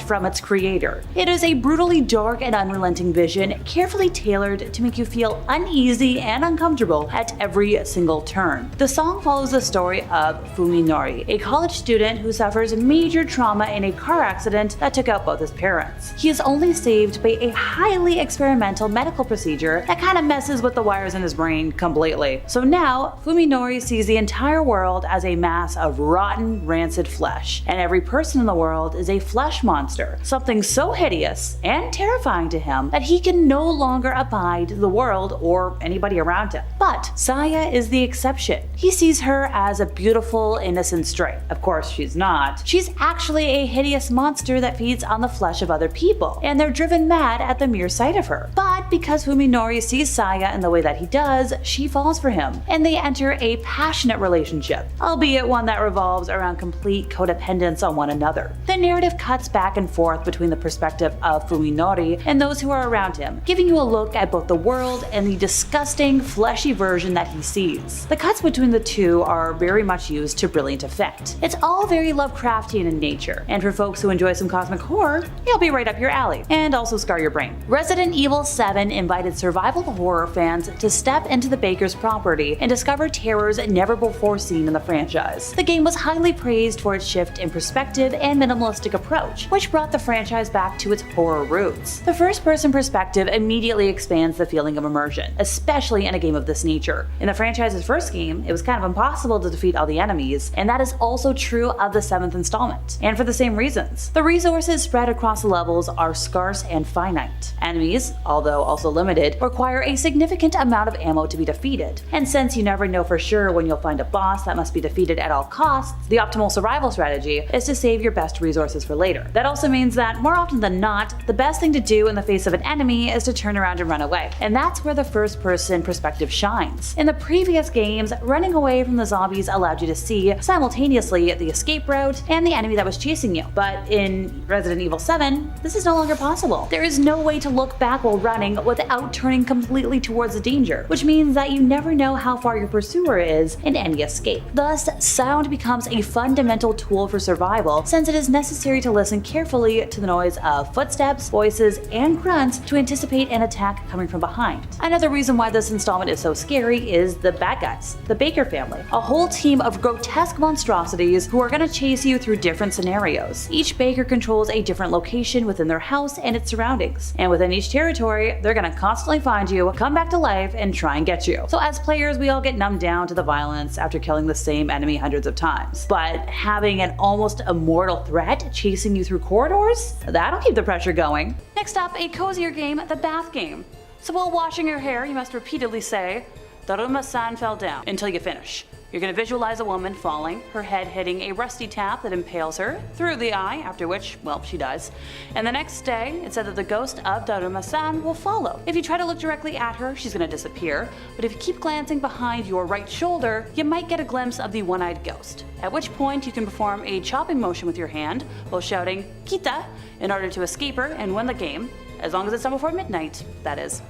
Speaker 4: from its creator. It is a brutally dark and unrelenting vision, carefully tailored to make you feel uneasy and uncomfortable at every single turn. The song follows the story of Fuminori, a college student who suffers major trauma in a car accident that took out both his parents. He is only saved by a highly experimental medical procedure that kind of messes with the wires in his brain completely. So now, Fuminori sees the entire world as a mass of rotten, rancid flesh, and every person in the world is a flesh monster, something so hideous and terrifying to him that he can no longer abide the world or anybody around him. But Saya is the exception. He sees her as a beautiful, innocent stray. Of course, she's not. She's actually a hideous monster that feeds on the flesh of other people, and they're driven mad at the mere sight of her. But because Fuminori sees Saya in the way that he does, she falls for him, and they enter a passionate relationship, albeit one that revolves around complete codependence on one another. The narrative cuts back and forth between the perspective of Fuminori and those who are around him, giving you a look at both the world and the disgusting, fleshy version that he sees. The cuts between the two are very much used to brilliant effect. It's all very Lovecraftian in nature, and for folks who enjoy some cosmic horror, it'll be right up your alley, and also scar your brain. Resident Evil 7 invited survival horror fans to step into the Baker's property and discover terrors never before seen in the franchise. The game was highly praised for its shift in perspective and minimalistic approach, which brought the franchise back to its horror roots. The first-person perspective immediately expands the feeling of immersion, especially in a game of this nature. In the franchise's first game, it was kind of impossible to defeat all the enemies, and that is also true of the 7th installment, and for the same reasons. The resources spread across the levels are scarce and finite. Enemies, although also limited, require a significant amount of ammo to be defeated, and since you never know for sure when you'll find a boss that must be defeated at all costs, the optimal survival strategy is to save your best resources for later. That also means that, more often than not, the best thing to do in the face of an enemy is to turn around and run away, and that's where the first-person perspective shines. In the previous games, running away from the zombies allowed you to see, simultaneously, the escape route and the enemy that was chasing you, but in Resident Evil 7, this is no longer possible. There is no way to look back while running without turning completely towards the danger, which means that you never know how far your pursuer is in any escape. Thus, sound becomes a fundamental tool for survival well, since it is necessary to listen carefully to the noise of footsteps, voices, and grunts to anticipate an attack coming from behind. Another reason why this installment is so scary is the bad guys, the Baker family, a whole team of grotesque monstrosities who are going to chase you through different scenarios. Each Baker controls a different location within their house and its surroundings, and within each territory, they're going to constantly find you, come back to life, and try and get you. So as players, we all get numbed down to the violence after killing the same enemy hundreds of times. But having an almost immortal threat chasing you through corridors? That'll keep the pressure going. Next up, a cozier game, the bath game. So while washing your hair, you must repeatedly say, "Daruma-san fell down," until you finish. You're going to visualize a woman falling, her head hitting a rusty tap that impales her through the eye, after which, well, she dies. And the next day, it's said that the ghost of Daruma-san will follow. If you try to look directly at her, she's going to disappear, but if you keep glancing behind your right shoulder, you might get a glimpse of the one-eyed ghost. At which point, you can perform a chopping motion with your hand while shouting, "Kita," in order to escape her and win the game, as long as it's done before midnight, that is.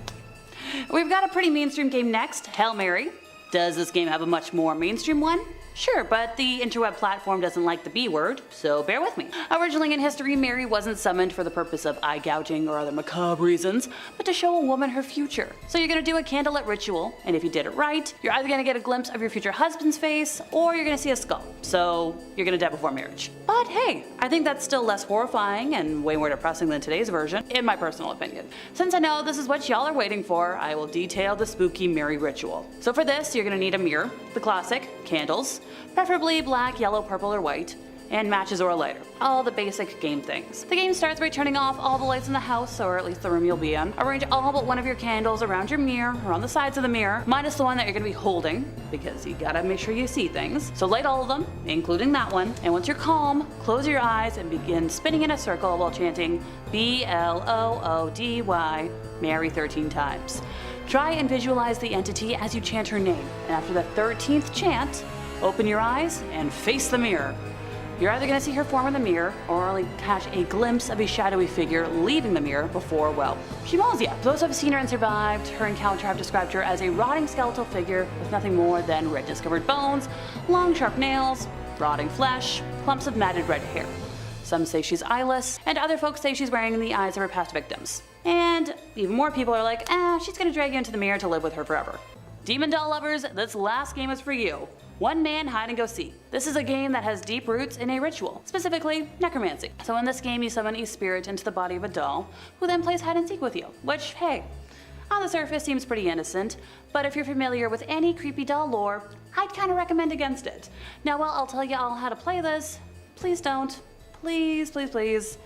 Speaker 4: We've got a pretty mainstream game next, Hail Mary. Does this game have a much more mainstream one? Sure, but the interweb platform doesn't like the B word, so bear with me. Originally in history, Mary wasn't summoned for the purpose of eye gouging or other macabre reasons, but to show a woman her future. So you're gonna do a candlelit ritual, and if you did it right, you're either gonna get a glimpse of your future husband's face, or you're gonna see a skull. So you're gonna die before marriage. But hey, I think that's still less horrifying and way more depressing than today's version, in my personal opinion. Since I know this is what y'all are waiting for, I will detail the spooky Mary ritual. So for this, you're gonna need a mirror, the classic, candles, preferably black, yellow, purple, or white, and matches or a lighter. All the basic game things. The game starts by turning off all the lights in the house, or at least the room you'll be in. Arrange all but one of your candles around your mirror, or on the sides of the mirror, minus the one that you're gonna be holding, because you gotta make sure you see things. So light all of them, including that one, and once you're calm, close your eyes and begin spinning in a circle while chanting B-L-O-O-D-Y, Mary 13 times. Try and visualize the entity as you chant her name, and after the 13th chant, open your eyes and face the mirror. You're either going to see her form in the mirror or only catch a glimpse of a shadowy figure leaving the mirror before, well, she mauls you. Those who have seen her and survived her encounter have described her as a rotting skeletal figure with nothing more than red-discovered bones, long sharp nails, rotting flesh, clumps of matted red hair. Some say she's eyeless, and other folks say she's wearing the eyes of her past victims. And even more people are like, she's going to drag you into the mirror to live with her forever. Demon doll lovers, this last game is for you. One Man Hide and Go Seek. This is a game that has deep roots in a ritual, specifically necromancy. So in this game you summon a spirit into the body of a doll, who then plays hide and seek with you, which, hey, on the surface seems pretty innocent, but if you're familiar with any creepy doll lore, I'd kinda recommend against it. Now while I'll tell you all how to play this, please don't. Please, please, please.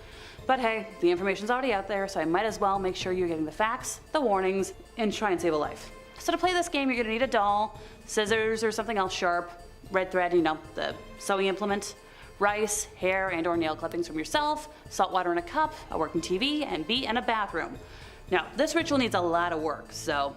Speaker 4: But hey, the information's already out there, so I might as well make sure you're getting the facts, the warnings, and try and save a life. So to play this game, you're gonna need a doll, scissors or something else sharp, red thread, the sewing implement, rice, hair and or nail clippings from yourself, salt water in a cup, a working TV, and be in a bathroom. Now, this ritual needs a lot of work, so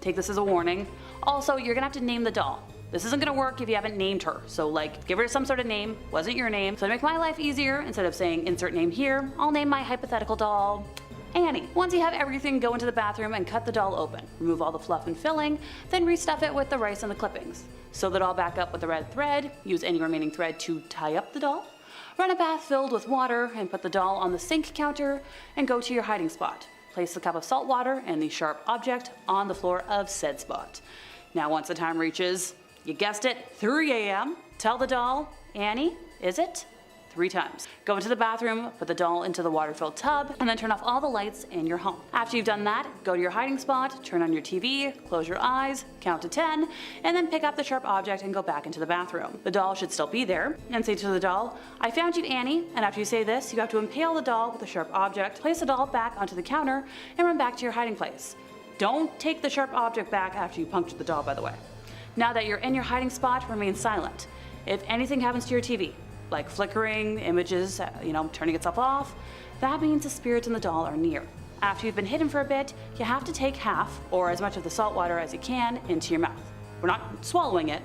Speaker 4: take this as a warning. Also, you're gonna have to name the doll. This isn't gonna work if you haven't named her, so give her some sort of name, wasn't your name. So to make my life easier, instead of saying insert name here, I'll name my hypothetical doll Annie. Once you have everything, go into the bathroom and cut the doll open. Remove all the fluff and filling, then restuff it with the rice and the clippings. Sew the doll back up with the red thread, use any remaining thread to tie up the doll. Run a bath filled with water and put the doll on the sink counter and go to your hiding spot. Place the cup of salt water and the sharp object on the floor of said spot. Now once the time reaches, you guessed it, 3 a.m., tell the doll, Annie, is it? 3 times. Go into the bathroom, put the doll into the water-filled tub, and then turn off all the lights in your home. After you've done that, go to your hiding spot, turn on your TV, close your eyes, count to 10, and then pick up the sharp object and go back into the bathroom. The doll should still be there, and say to the doll, I found you, Annie, and after you say this, you have to impale the doll with the sharp object, place the doll back onto the counter, and run back to your hiding place. Don't take the sharp object back after you puncture the doll, by the way. Now that you're in your hiding spot, remain silent. If anything happens to your TV, like flickering, images, turning itself off, that means the spirit and the doll are near. After you've been hidden for a bit, you have to take half, or as much of the salt water as you can, into your mouth. We're not swallowing it,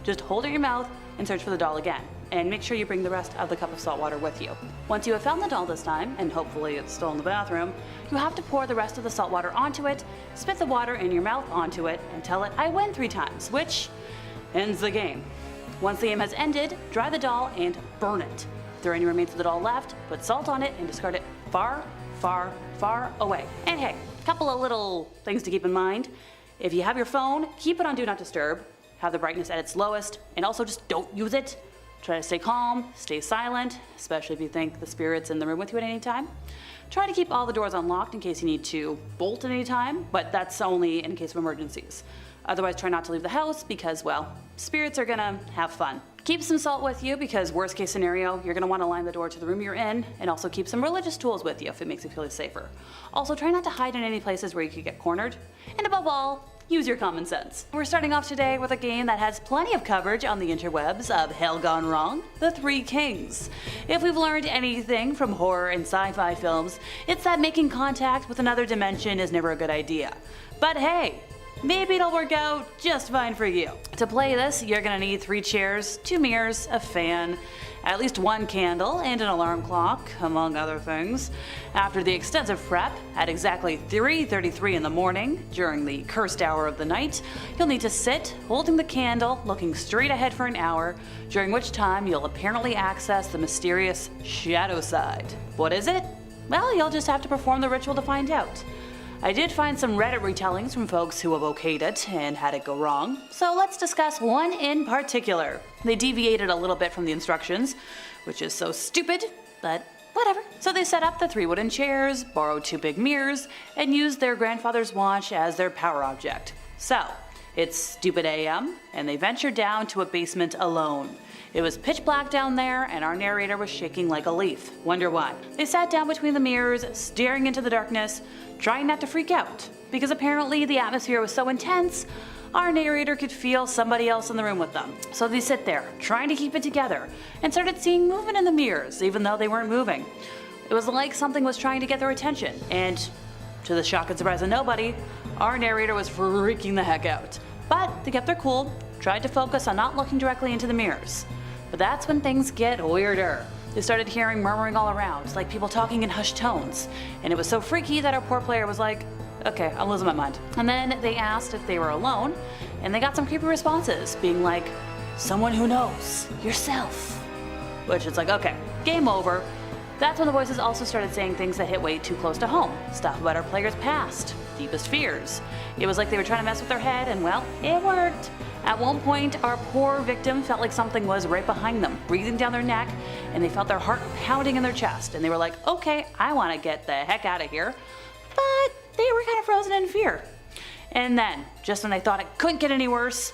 Speaker 4: just hold it in your mouth and search for the doll again. And make sure you bring the rest of the cup of salt water with you. Once you have found the doll this time, and hopefully it's still in the bathroom, you have to pour the rest of the salt water onto it, spit the water in your mouth onto it, and tell it, I win 3 times, which ends the game. Once the game has ended, dry the doll and burn it. If there are any remains of the doll left, put salt on it and discard it far, far, far away. And hey, a couple of little things to keep in mind. If you have your phone, keep it on Do Not Disturb, have the brightness at its lowest, and also just don't use it. Try to stay calm, stay silent, especially if you think the spirit's in the room with you at any time. Try to keep all the doors unlocked in case you need to bolt at any time, but that's only in case of emergencies. Otherwise, try not to leave the house because, well, spirits are gonna have fun. Keep some salt with you because worst case scenario, you're gonna wanna line the door to the room you're in, and also keep some religious tools with you if it makes you feel safer. Also, try not to hide in any places where you could get cornered. And above all, use your common sense. We're starting off today with a game that has plenty of coverage on the interwebs of Hell Gone Wrong, The Three Kings. If we've learned anything from horror and sci-fi films, it's that making contact with another dimension is never a good idea. But hey, maybe it'll work out just fine for you. To play this, you're gonna need 3 chairs, 2 mirrors, a fan, at least 1 candle, and an alarm clock, among other things. After the extensive prep, at exactly 3:33 in the morning, during the cursed hour of the night, you'll need to sit, holding the candle, looking straight ahead for an hour, during which time you'll apparently access the mysterious shadow side. What is it? Well, you'll just have to perform the ritual to find out. I did find some Reddit retellings from folks who have okayed it and had it go wrong, so let's discuss one in particular. They deviated a little bit from the instructions, which is so stupid, but whatever. So they set up the 3 wooden chairs, borrowed 2 big mirrors, and used their grandfather's watch as their power object. So, it's stupid AM, and they ventured down to a basement alone. It was pitch black down there, and our narrator was shaking like a leaf. Wonder why? They sat down between the mirrors, staring into the darkness, trying not to freak out, because apparently the atmosphere was so intense, our narrator could feel somebody else in the room with them. So they sit there, trying to keep it together, and started seeing movement in the mirrors, even though they weren't moving. It was like something was trying to get their attention, and to the shock and surprise of nobody, our narrator was freaking the heck out. But they kept their cool, tried to focus on not looking directly into the mirrors. But that's when things get weirder. They started hearing murmuring all around, like people talking in hushed tones, and it was so freaky that our poor player was like, okay, I'm losing my mind. And then they asked if they were alone, and they got some creepy responses, being like, someone who knows, yourself. Which it's like, okay, game over. That's when the voices also started saying things that hit way too close to home, stuff about our player's past, deepest fears. It was like they were trying to mess with their head, and well, it worked. At one point, our poor victim felt like something was right behind them, breathing down their neck, and they felt their heart pounding in their chest, and they were like, okay, I want to get the heck out of here. But they were kind of frozen in fear. And then, just when they thought it couldn't get any worse,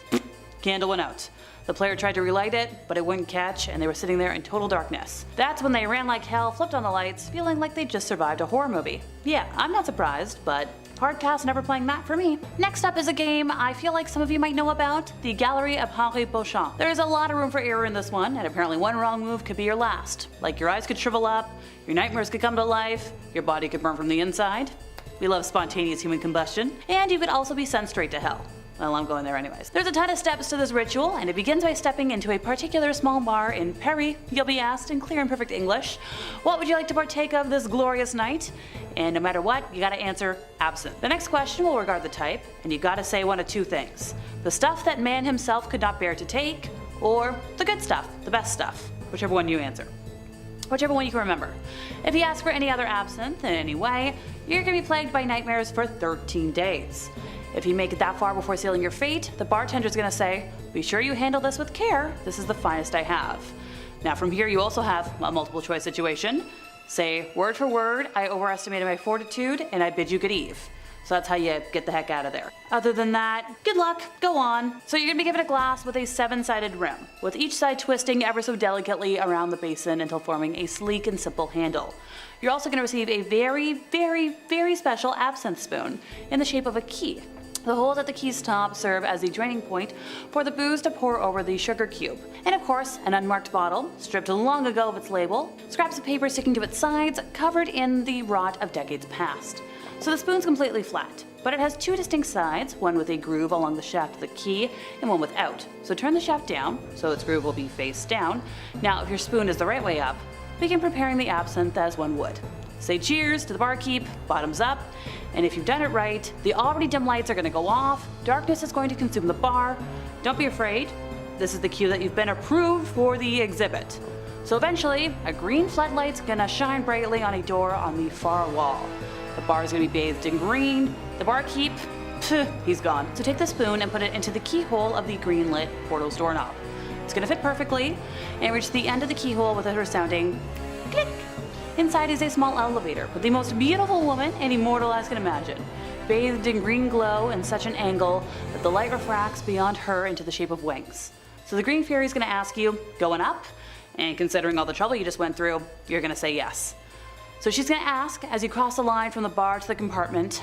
Speaker 4: candle went out. The player tried to relight it, but it wouldn't catch, and they were sitting there in total darkness. That's when they ran like hell, flipped on the lights, feeling like they just survived a horror movie. Yeah, I'm not surprised, but hard pass never playing that for me. Next up is a game I feel like some of you might know about, the Gallery of Henri Beauchamp. There is a lot of room for error in this one, and apparently one wrong move could be your last. Like your eyes could shrivel up, your nightmares could come to life, your body could burn from the inside. We love spontaneous human combustion, and you could also be sent straight to hell. Well, I'm going there anyways. There's a ton of steps to this ritual, and it begins by stepping into a particular small bar in Paris. You'll be asked in clear and perfect English, what would you like to partake of this glorious night? And no matter what, you gotta answer absinthe. The next question will regard the type, and you gotta say one of 2 things. The stuff that man himself could not bear to take, or the good stuff, the best stuff, whichever one you answer. Whichever one you can remember. If you ask for any other absinthe in any way, you're gonna be plagued by nightmares for 13 days. If you make it that far before sealing your fate, the bartender's gonna say, be sure you handle this with care, this is the finest I have. Now from here you also have a multiple choice situation. Say, word for word, I overestimated my fortitude and I bid you good eve. So that's how you get the heck out of there. Other than that, good luck, go on. So you're gonna be given a glass with a 7-sided rim, with each side twisting ever so delicately around the basin until forming a sleek and simple handle. You're also gonna receive a very, very, very special absinthe spoon in the shape of a key. The holes at the key's top serve as the draining point for the booze to pour over the sugar cube. And of course, an unmarked bottle, stripped long ago of its label, scraps of paper sticking to its sides, covered in the rot of decades past. So the spoon's completely flat, but it has 2 distinct sides, one with a groove along the shaft of the key and one without. So turn the shaft down, so its groove will be face down. Now if your spoon is the right way up, begin preparing the absinthe as one would. Say cheers to the barkeep, bottoms up, and if you've done it right, the already dim lights are going to go off, darkness is going to consume the bar. Don't be afraid, this is the cue that you've been approved for the exhibit. So eventually, a green floodlight's gonna shine brightly on a door on the far wall. The bar's gonna be bathed in green. The barkeep, he's gone. So take the spoon and put it into the keyhole of the green lit portal's doorknob. It's gonna fit perfectly and reach the end of the keyhole with a resounding click. Inside is a small elevator with the most beautiful woman any mortal eyes can imagine, bathed in green glow in such an angle that the light refracts beyond her into the shape of wings. So the green fairy's gonna ask you, going up? And considering all the trouble you just went through, you're gonna say yes. So she's gonna ask, as you cross the line from the bar to the compartment,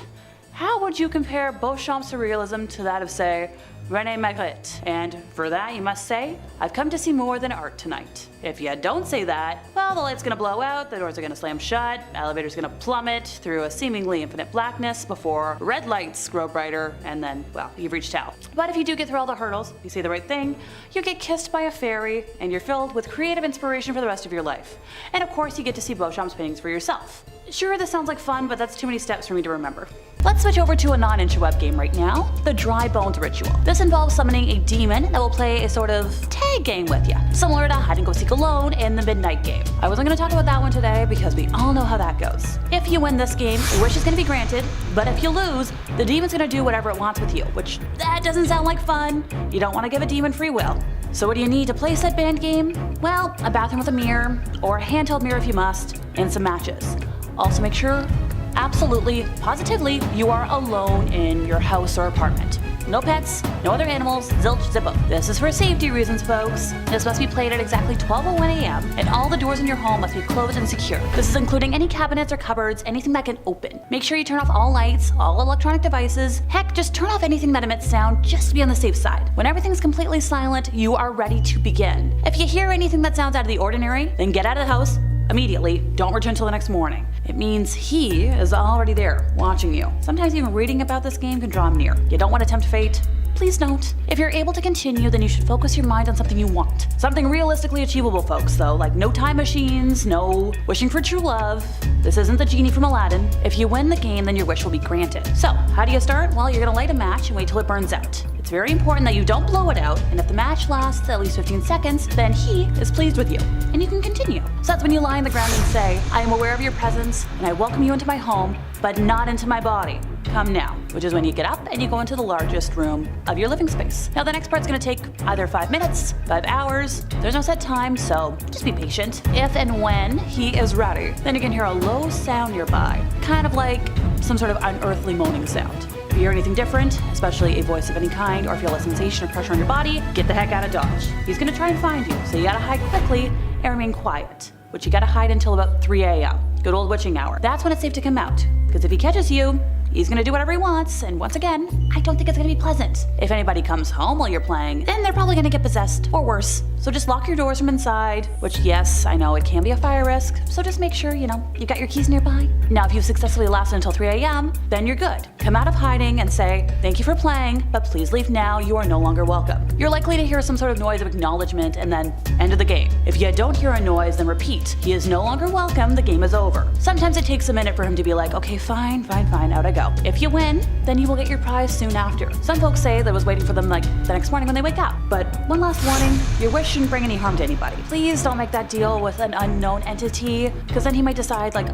Speaker 4: how would you compare Beauchamp's surrealism to that of, say, René Magritte? And for that, you must say, I've come to see more than art tonight. If you don't say that, well, the light's gonna blow out, the doors are gonna slam shut, elevator's gonna plummet through a seemingly infinite blackness before red lights grow brighter, and then, well, you've reached hell. But if you do get through all the hurdles, you say the right thing, you get kissed by a fairy, and you're filled with creative inspiration for the rest of your life. And of course, you get to see Beauchamp's paintings for yourself. Sure, this sounds like fun, but that's too many steps for me to remember. Let's switch over to a non-interweb game right now, the Dry Bones Ritual. This involves summoning a demon that will play a sort of tag game with you, similar to Hide and Go Seek Alone in the Midnight Game. I wasn't going to talk about that one today because we all know how that goes. If you win this game, your wish is going to be granted, but if you lose, the demon's going to do whatever it wants with you, which that doesn't sound like fun. You don't want to give a demon free will. So what do you need to play said band game? Well, a bathroom with a mirror, or a handheld mirror if you must, and some matches. Also make sure, absolutely, positively, you are alone in your house or apartment. No pets, no other animals, zilch, zippo. This is for safety reasons, folks. This must be played at exactly 12:01 a.m., and all the doors in your home must be closed and secure. This is including any cabinets or cupboards, anything that can open. Make sure you turn off all lights, all electronic devices. Heck, just turn off anything that emits sound just to be on the safe side. When everything's completely silent, you are ready to begin. If you hear anything that sounds out of the ordinary, then get out of the house immediately. Don't return until the next morning. It means he is already there, watching you. Sometimes even reading about this game can draw him near. You don't want to tempt fate? Please don't. If you're able to continue, then you should focus your mind on something you want. Something realistically achievable, folks, though, like no time machines, no wishing for true love. This isn't the genie from Aladdin. If you win the game, then your wish will be granted. So, how do you start? Well, you're gonna light a match and wait till it burns out. It's very important that you don't blow it out, and if the match lasts at least 15 seconds, then he is pleased with you, and you can continue. So that's when you lie on the ground and say, I am aware of your presence, and I welcome you into my home, but not into my body. Come now, which is when you get up and you go into the largest room of your living space. Now the next part's gonna take either 5 minutes, 5 hours, there's no set time, so just be patient. If and when he is ready, then you can hear a low sound nearby, kind of like some sort of unearthly moaning sound. If you hear anything different, especially a voice of any kind, or feel a sensation or pressure on your body, get the heck out of Dodge. He's gonna try and find you, so you gotta hide quickly and remain quiet, which you gotta hide until about 3 a.m. Good old witching hour. That's when it's safe to come out, because if he catches you, he's gonna do whatever he wants, and once again, I don't think it's gonna be pleasant. If anybody comes home while you're playing, then they're probably gonna get possessed, or worse. So just lock your doors from inside, which yes, I know it can be a fire risk, so just make sure, you've got your keys nearby. Now if you've successfully lasted until 3 a.m., then you're good. Come out of hiding and say, thank you for playing, but please leave now, you are no longer welcome. You're likely to hear some sort of noise of acknowledgement and then end of the game. If you don't hear a noise, then repeat, he is no longer welcome, the game is over. Sometimes it takes a minute for him to be like, okay, fine, out I go. If you win, then you will get your prize soon after. Some folks say that it was waiting for them like the next morning when they wake up. But one last warning, your wish shouldn't bring any harm to anybody. Please don't make that deal with an unknown entity, because then he might decide like,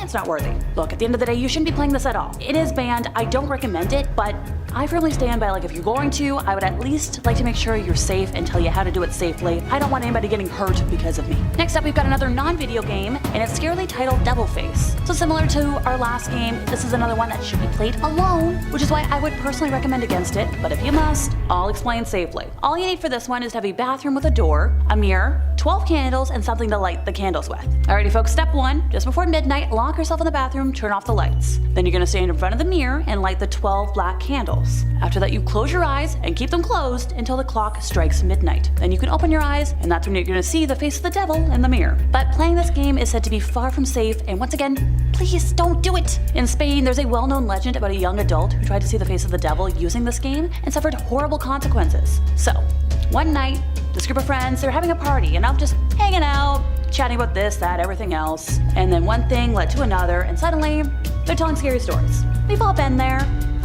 Speaker 4: it's not worthy. Look, at the end of the day, you shouldn't be playing this at all. It is banned, I don't recommend it, but I firmly stand by, like, if you're going to, I would at least like to make sure you're safe and tell you how to do it safely. I don't want anybody getting hurt because of me. Next up, we've got another non-video game, and it's scarily titled Devil Face. So similar to our last game, this is another one that should be played alone, which is why I would personally recommend against it, but if you must, I'll explain safely. All you need for this one is to have a bathroom with a door, a mirror, 12 candles, and something to light the candles with. Alrighty folks, step 1, just before midnight, lock yourself in the bathroom, turn off the lights. Then you're gonna stand in front of the mirror and light the 12 black candles. After that, you close your eyes and keep them closed until the clock strikes midnight. Then you can open your eyes, and that's when you're gonna see the face of the devil in the mirror. But playing this game is said to be far from safe, and once again, please don't do it! In Spain, there's a well-known legend about a young adult who tried to see the face of the devil using this game and suffered horrible consequences. So, one night, this group of friends, they're having a party, and I'm just hanging out, chatting about this, that, everything else. And then one thing led to another, and suddenly, they're telling scary stories. We've all been there.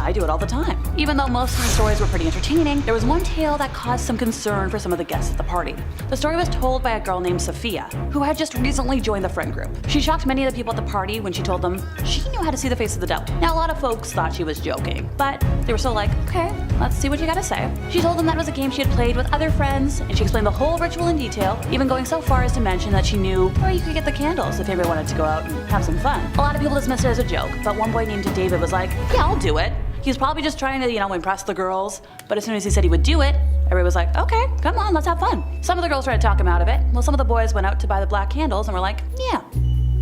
Speaker 4: I do it all the time. Even though most of the stories were pretty entertaining, there was one tale that caused some concern for some of the guests at the party. The story was told by a girl named Sophia, who had just recently joined the friend group. She shocked many of the people at the party when she told them she knew how to see the face of the devil. Now, a lot of folks thought she was joking, but they were still like, okay, let's see what you gotta say. She told them that was a game she had played with other friends, and she explained the whole ritual in detail, even going so far as to mention that she knew where you could get the candles if anybody wanted to go out and have some fun. A lot of people dismissed it as a joke, but one boy named David was like, yeah, I'll do it. He was probably just trying to, impress the girls, but as soon as he said he would do it, everybody was like, okay, come on, let's have fun. Some of the girls tried to talk him out of it, while some of the boys went out to buy the black candles and were like, yeah,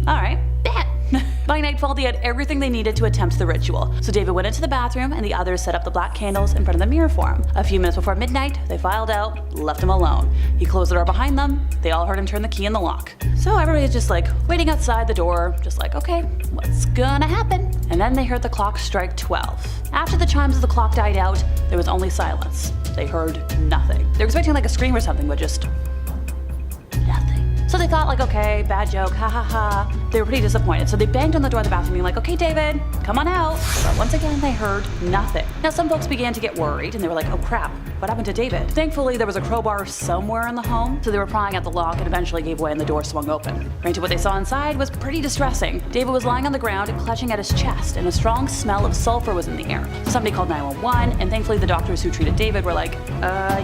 Speaker 4: all right, bet. By nightfall, they had everything they needed to attempt the ritual. So David went into the bathroom and the others set up the black candles in front of the mirror for him. A few minutes before midnight, they filed out, left him alone. He closed the door behind them. They all heard him turn the key in the lock. So everybody's just like waiting outside the door, just like, okay, what's gonna happen? And then they heard the clock strike 12. After the chimes of the clock died out, there was only silence. They heard nothing. They were expecting like a scream or something, but just nothing. So they thought like, okay, bad joke, ha ha ha. They were pretty disappointed, so they banged on the door of the bathroom being like, okay, David, come on out. But once again, they heard nothing. Now some folks began to get worried and they were like, oh crap, what happened to David? Thankfully, there was a crowbar somewhere in the home, so they were prying at the lock and eventually gave way and the door swung open. Granted, what they saw inside was pretty distressing. David was lying on the ground and clutching at his chest, and a strong smell of sulfur was in the air. So somebody called 911, and thankfully the doctors who treated David were like,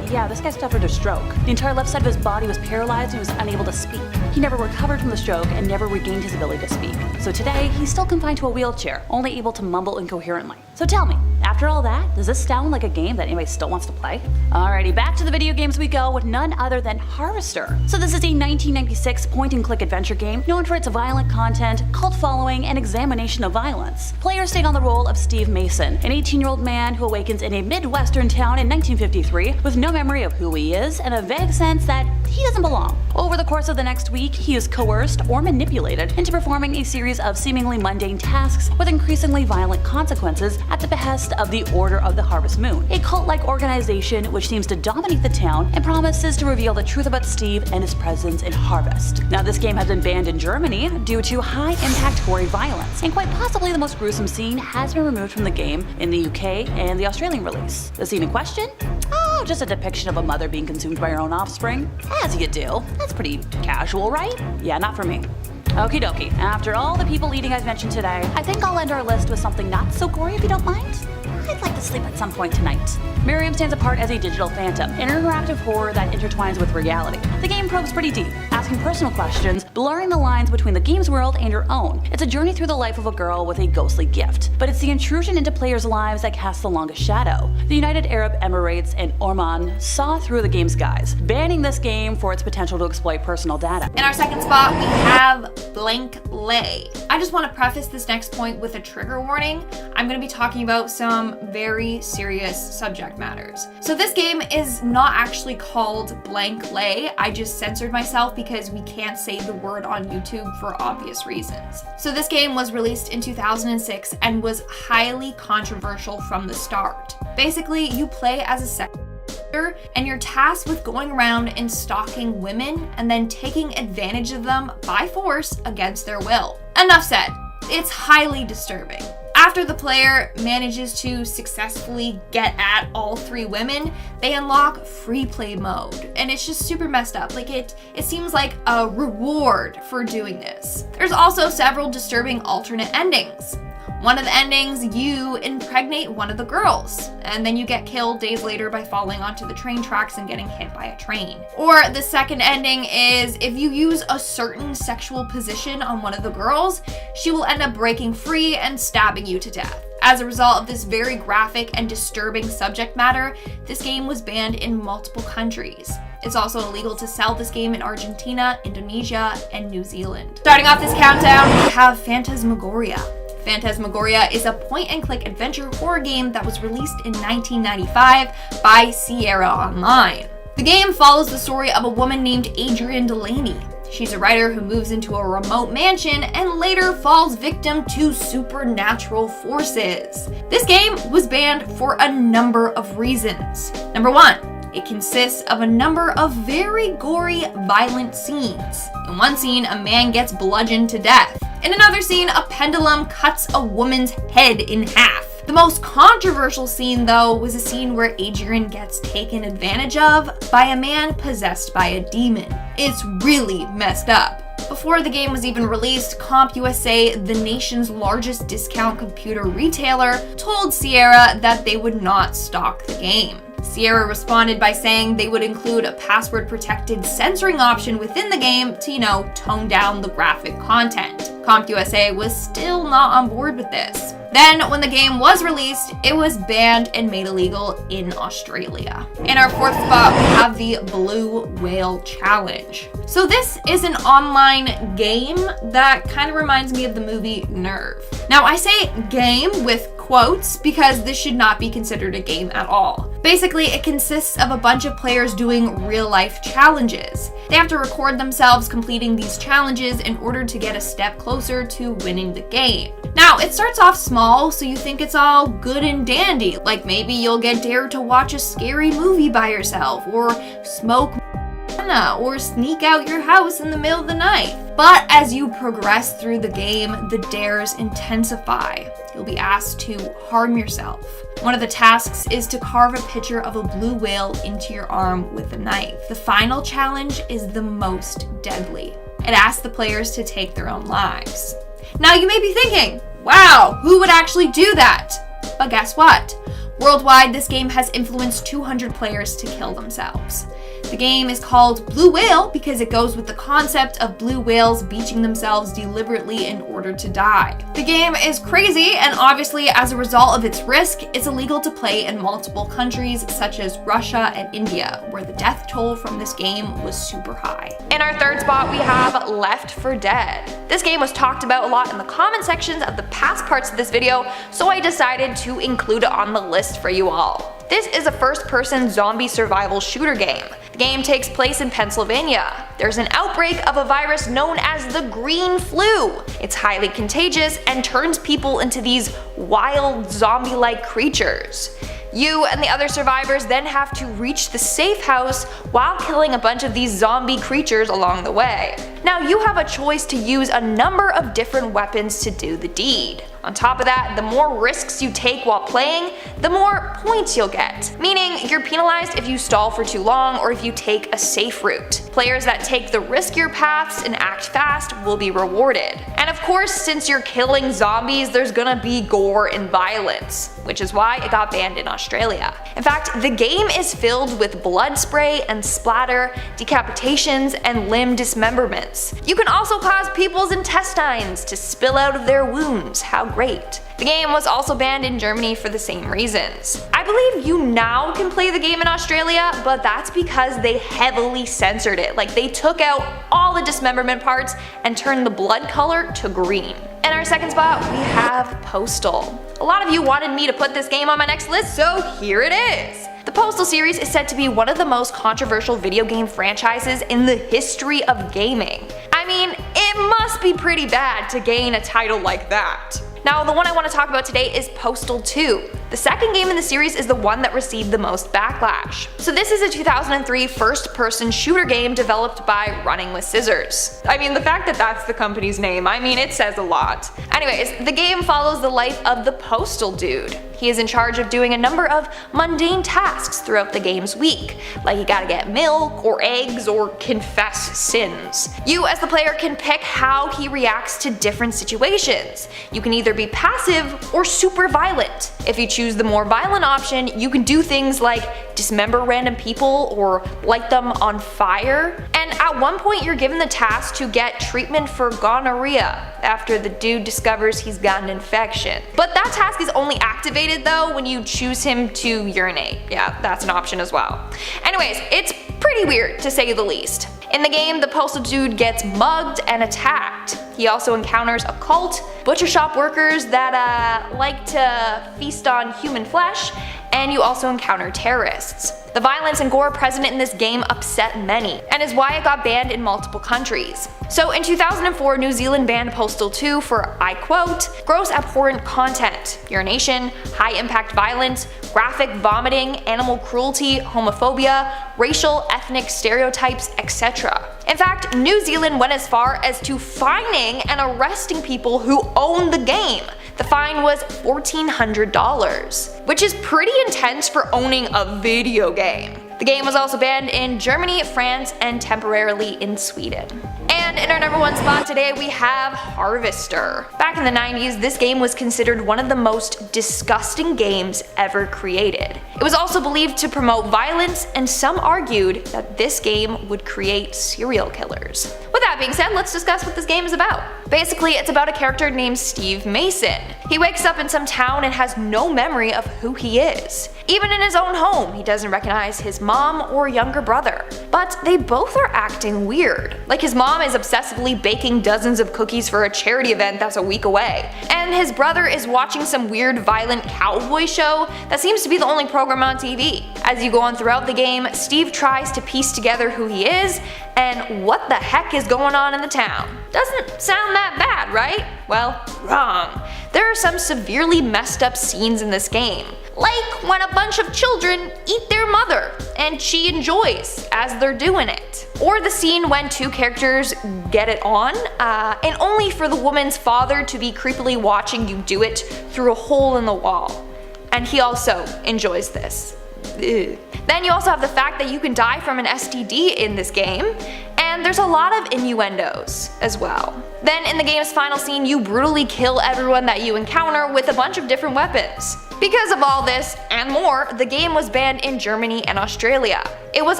Speaker 4: yeah, this guy suffered a stroke. The entire left side of his body was paralyzed and he was unable to speak. He never recovered from the stroke and never regained his ability to speak. So today, he's still confined to a wheelchair, only able to mumble incoherently. So tell me, after all that, does this sound like a game that anybody still wants to play? Alrighty, back to the video games we go with none other than Harvester. So this is a 1996 point-and-click adventure game known for its violent content, cult following, and examination of violence. Players take on the role of Steve Mason, an 18-year-old man who awakens in a Midwestern town in 1953 with no memory of who he is and a vague sense that he doesn't belong. Over the course of the next week, he is coerced or manipulated into performing a series of seemingly mundane tasks with increasingly violent consequences at the behest of the Order of the Harvest Moon, a cult-like organization which seems to dominate the town and promises to reveal the truth about Steve and his presence in Harvest. Now, this game has been banned in Germany due to high-impact gory violence, and quite possibly the most gruesome scene has been removed from the game in the UK and the Australian release. The scene in question? Oh, just a depiction of a mother being consumed by her own offspring. As you do. That's pretty casual, right? Yeah, not for me. Okie dokie, after all the people eating I've mentioned today, I think I'll end our list with something not so gory if you don't mind. I'd like to sleep at some point tonight. Miriam stands apart as a digital phantom, an interactive horror that intertwines with reality. The game probes pretty deep, asking personal questions, blurring the lines between the game's world and your own. It's a journey through the life of a girl with a ghostly gift, but it's the intrusion into players' lives that casts the longest shadow. The United Arab Emirates and Oman saw through the game's guise, banning this game for its potential to exploit personal data.
Speaker 5: In our second spot, we have Blank Lay. I just want to preface this next point with a trigger warning. I'm going to be talking about some very serious subject matters. So this game is not actually called Blank Lay. I just censored myself because we can't say the word on YouTube for obvious reasons. So this game was released in 2006 and was highly controversial from the start. Basically, you play as a sex offender and you're tasked with going around and stalking women and then taking advantage of them by force against their will. Enough said. It's highly disturbing. After the player manages to successfully get at all three women, they unlock free play mode. And it's just super messed up. Like it seems like a reward for doing this. There's also several disturbing alternate endings. One of the endings, you impregnate one of the girls, and then you get killed days later by falling onto the train tracks and getting hit by a train. Or the second ending is, if you use a certain sexual position on one of the girls, she will end up breaking free and stabbing you to death. As a result of this very graphic and disturbing subject matter, this game was banned in multiple countries. It's also illegal to sell this game in Argentina, Indonesia, and New Zealand. Starting off this countdown, we have Phantasmagoria. Phantasmagoria is a point-and-click adventure horror game that was released in 1995 by F.E.A.R. Online. The game follows the story of a woman named Adrienne Delaney. She's a writer who moves into a remote mansion and later falls victim to supernatural forces. This game was banned for a number of reasons. Number one, it consists of a number of very gory, violent scenes. In one scene, a man gets bludgeoned to death. In another scene, a pendulum cuts a woman's head in half. The most controversial scene, though, was a scene where Adrian gets taken advantage of by a man possessed by a demon. It's really messed up. Before the game was even released, CompUSA, the nation's largest discount computer retailer, told Sierra that they would not stock the game. Sierra responded by saying they would include a password-protected censoring option within the game to, tone down the graphic content. CompUSA was still not on board with this. Then, when the game was released, it was banned and made illegal in Australia. In our fourth spot, we have the Blue Whale Challenge. So this is an online game that kind of reminds me of the movie Nerve. Now, I say game with quotes because this should not be considered a game at all. Basically, it consists of a bunch of players doing real-life challenges. They have to record themselves completing these challenges in order to get a step closer to winning the game. Now, it starts off small, so you think it's all good and dandy, like maybe you'll get dared to watch a scary movie by yourself, or smoke marijuana, or sneak out your house in the middle of the night. But as you progress through the game, the dares intensify. You'll be asked to harm yourself. One of the tasks is to carve a picture of a blue whale into your arm with a knife. The final challenge is the most deadly. It asks the players to take their own lives. Now you may be thinking, wow, who would actually do that? But guess what? Worldwide, this game has influenced 200 players to kill themselves. The game is called Blue Whale because it goes with the concept of blue whales beaching themselves deliberately in order to die. The game is crazy, and obviously as a result of its risk, it's illegal to play in multiple countries such as Russia and India, where the death toll from this game was super high.
Speaker 2: In our third spot, we have Left 4 Dead. This game was talked about a lot in the comment sections of the past parts of this video, so I decided to include it on the list for you all. This is a first-person zombie survival shooter game. The game takes place in Pennsylvania. There's an outbreak of a virus known as the green flu. It's highly contagious and turns people into these wild zombie-like creatures. You and the other survivors then have to reach the safe house while killing a bunch of these zombie creatures along the way. Now you have a choice to use a number of different weapons to do the deed. On top of that, the more risks you take while playing, the more points you'll get, meaning you're penalized if you stall for too long or if you take a safe route. Players that take the riskier paths and act fast will be rewarded. And of course, since you're killing zombies, there's gonna be gore and violence, which is why it got banned in Australia. In fact, the game is filled with blood spray and splatter, decapitations, and limb dismemberments. You can also cause people's intestines to spill out of their wounds. How great. The game was also banned in Germany for the same reasons. I believe you now can play the game in Australia, but that's because they heavily censored it. Like, they took out all the dismemberment parts and turned the blood color to green. In our second spot, we have Postal. A lot of you wanted me to put this game on my next list, so here it is. The Postal series is said to be one of the most controversial video game franchises in the history of gaming. I mean, it must be pretty bad to gain a title like that. Now, the one I want to talk about today is Postal 2. The second game in the series is the one that received the most backlash. So this is a 2003 first-person shooter game developed by Running with Scissors. I mean, the fact that that's the company's name, I mean, it says a lot. Anyways, the game follows the life of the Postal dude. He is in charge of doing a number of mundane tasks throughout the game's week, like you gotta get milk or eggs or confess sins. You as the player can pick how he reacts to different situations. You can either be passive or super violent. If you choose the more violent option, you can do things like dismember random people or light them on fire. And at one point you're given the task to get treatment for gonorrhea after the dude discovers he's got an infection. But that task is only activated though when you choose him to urinate. Yeah, that's an option as well. Anyways, it's pretty weird to say the least. In the game, the Postal dude gets mugged and attacked. He also encounters a cult, butcher shop workers that like to feast on human flesh, and you also encounter terrorists.
Speaker 5: The violence and gore present in this game upset many, and is why it got banned in multiple countries. So in 2004, New Zealand banned Postal 2 for, I quote, gross abhorrent content, urination, high-impact violence, graphic vomiting, animal cruelty, homophobia, racial, ethnic stereotypes, etc. In fact, New Zealand went as far as to fining and arresting people who owned the game. The fine was $1,400, which is pretty intense for owning a video game. The game was also banned in Germany, France, and temporarily in Sweden. And in our #1 spot today we have Harvester. Back in the 90s, this game was considered one of the most disgusting games ever created. It was also believed to promote violence, and some argued that this game would create serial killers. With that being said, let's discuss what this game is about. Basically, it's about a character named Steve Mason. He wakes up in some town and has no memory of who he is. Even in his own home, he doesn't recognize his mom or younger brother. But they both are acting weird. Like his mom is obsessively baking dozens of cookies for a charity event that's a week away. And his brother is watching some weird violent cowboy show that seems to be the only program on TV. As you go on throughout the game, Steve tries to piece together who he is and what the heck is going on in the town. Doesn't sound that bad, right? Well, wrong. There are some severely messed up scenes in this game. Like when a bunch of children eat their mother, and she enjoys as they're doing it. Or the scene when two characters get it on, and only for the woman's father to be creepily watching you do it through a hole in the wall. And he also enjoys this. Ugh. Then you also have the fact that you can die from an STD in this game, and there's a lot of innuendos as well. Then in the game's final scene, you brutally kill everyone that you encounter with a bunch of different weapons. Because of all this and more, the game was banned in Germany and Australia. It was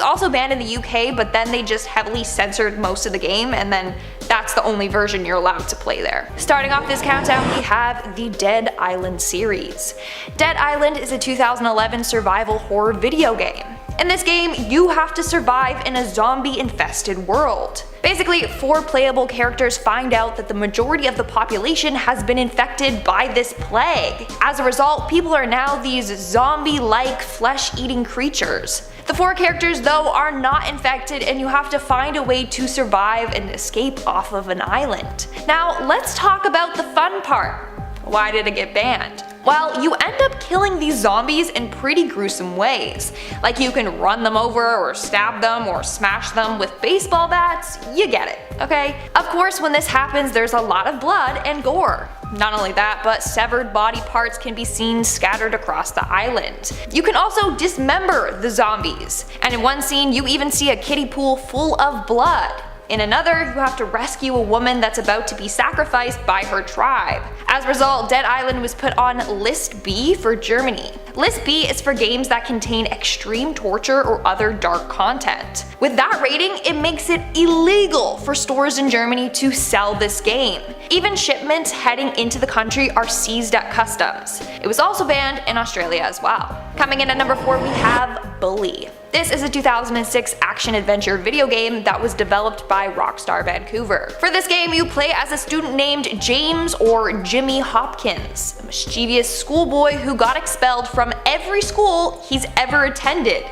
Speaker 5: also banned in the UK, but then they just heavily censored most of the game, and then that's the only version you're allowed to play there. Starting off this countdown, we have the Dead Island series. Dead Island is a 2011 survival horror video game. In this game, you have to survive in a zombie-infested world. Basically, 4 playable characters find out that the majority of the population has been infected by this plague. As a result, people are now these zombie-like flesh-eating creatures. The 4 characters, though, are not infected, and you have to find a way to survive and escape off of an island. Now, let's talk about the fun part. Why did it get banned? Well, you end up killing these zombies in pretty gruesome ways. Like you can run them over or stab them or smash them with baseball bats, you get it, okay? Of course, when this happens, there's a lot of blood and gore. Not only that, but severed body parts can be seen scattered across the island. You can also dismember the zombies, and in one scene you even see a kiddie pool full of blood. In another, you have to rescue a woman that's about to be sacrificed by her tribe. As a result, Dead Island was put on List B for Germany. List B is for games that contain extreme torture or other dark content. With that rating, it makes it illegal for stores in Germany to sell this game. Even shipments heading into the country are seized at customs. It was also banned in Australia as well. Coming in at number 4, we have Bully. This is a 2006 action-adventure video game that was developed by Rockstar Vancouver. For this game, you play as a student named James or Jimmy Hopkins, a mischievous schoolboy who got expelled from every school he's ever attended.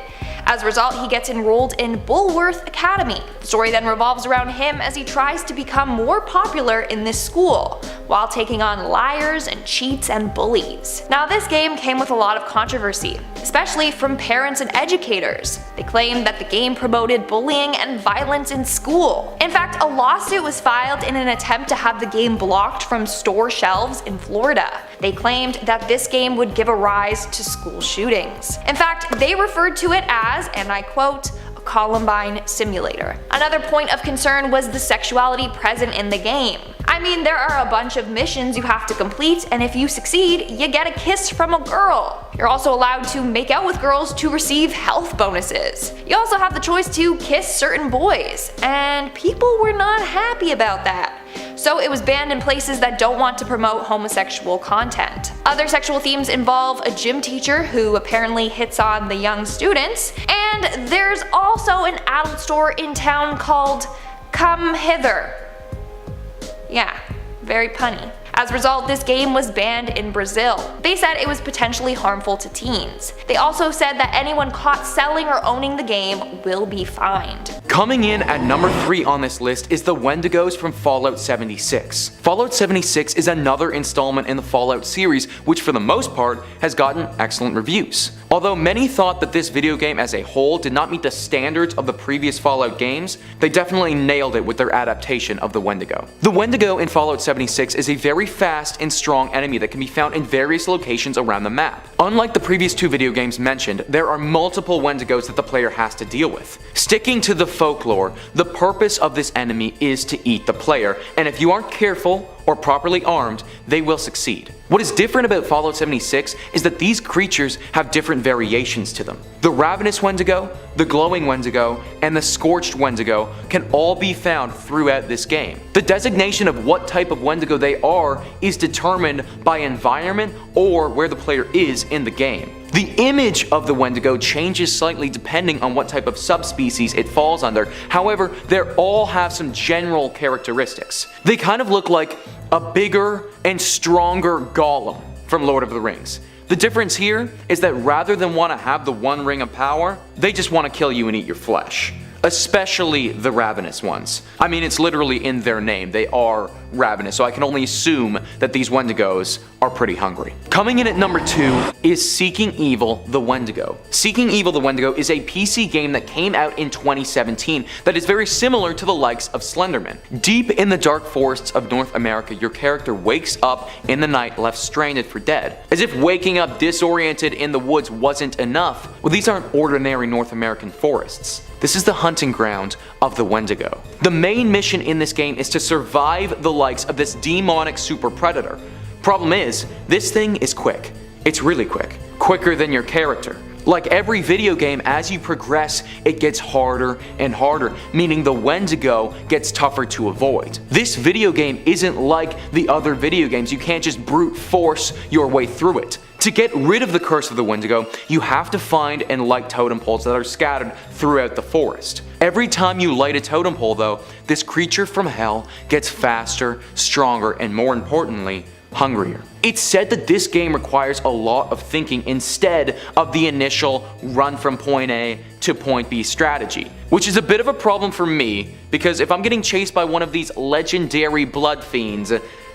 Speaker 5: As a result, he gets enrolled in Bulworth Academy. The story then revolves around him as he tries to become more popular in this school, while taking on liars and cheats and bullies. Now, this game came with a lot of controversy, especially from parents and educators. They claimed that the game promoted bullying and violence in school. In fact, a lawsuit was filed in an attempt to have the game blocked from store shelves in Florida. They claimed that this game would give a rise to school shootings. In fact, they referred to it as, and I quote, a Columbine simulator. Another point of concern was the sexuality present in the game. I mean, there are a bunch of missions you have to complete, and if you succeed, you get a kiss from a girl. You're also allowed to make out with girls to receive health bonuses. You also have the choice to kiss certain boys, and people were not happy about that. So it was banned in places that don't want to promote homosexual content. Other sexual themes involve a gym teacher who apparently hits on the young students, and there's also an adult store in town called Come Hither. Yeah, very punny. As a result, this game was banned in Brazil. They said it was potentially harmful to teens. They also said that anyone caught selling or owning the game will be fined.
Speaker 3: Coming in at number 3 on this list is the Wendigos from Fallout 76. Fallout 76 is another installment in the Fallout series, which for the most part has gotten excellent reviews. Although many thought that this video game as a whole did not meet the standards of the previous Fallout games, they definitely nailed it with their adaptation of the Wendigo. The Wendigo in Fallout 76 is a very fast and strong enemy that can be found in various locations around the map. Unlike the previous 2 video games mentioned, there are multiple Wendigos that the player has to deal with. Sticking to the folklore, the purpose of this enemy is to eat the player, and if you aren't careful or properly armed, they will succeed. What is different about Fallout 76 is that these creatures have different variations to them. The Ravenous Wendigo, the Glowing Wendigo, and the Scorched Wendigo can all be found throughout this game. The designation of what type of Wendigo they are is determined by environment or where the player is in the game. The image of the Wendigo changes slightly depending on what type of subspecies it falls under. However, they all have some general characteristics. They kind of look like a bigger and stronger Golem from Lord of the Rings. The difference here is that rather than want to have the one ring of power, they just want to kill you and eat your flesh. Especially the ravenous ones. I mean, it's literally in their name. They are ravenous, so I can only assume that these Wendigos are pretty hungry. Coming in at number 2 is Seeking Evil the Wendigo. Seeking Evil the Wendigo is a PC game that came out in 2017 that is very similar to the likes of Slenderman. Deep in the dark forests of North America, your character wakes up in the night left stranded for dead. As if waking up disoriented in the woods wasn't enough, well, these aren't ordinary North American forests. This is the hunting ground of the Wendigo. The main mission in this game is to survive the likes of this demonic super predator. Problem is, this thing is quick. It's really quick. Quicker than your character. Like every video game, as you progress, it gets harder and harder, meaning the Wendigo gets tougher to avoid. This video game isn't like the other video games. You can't just brute force your way through it. To get rid of the curse of the Wendigo, you have to find and light totem poles that are scattered throughout the forest. Every time you light a totem pole though, this creature from hell gets faster, stronger, and more importantly, hungrier. It's said that this game requires a lot of thinking instead of the initial run from point A to point B strategy, which is a bit of a problem for me because if I'm getting chased by one of these legendary blood fiends,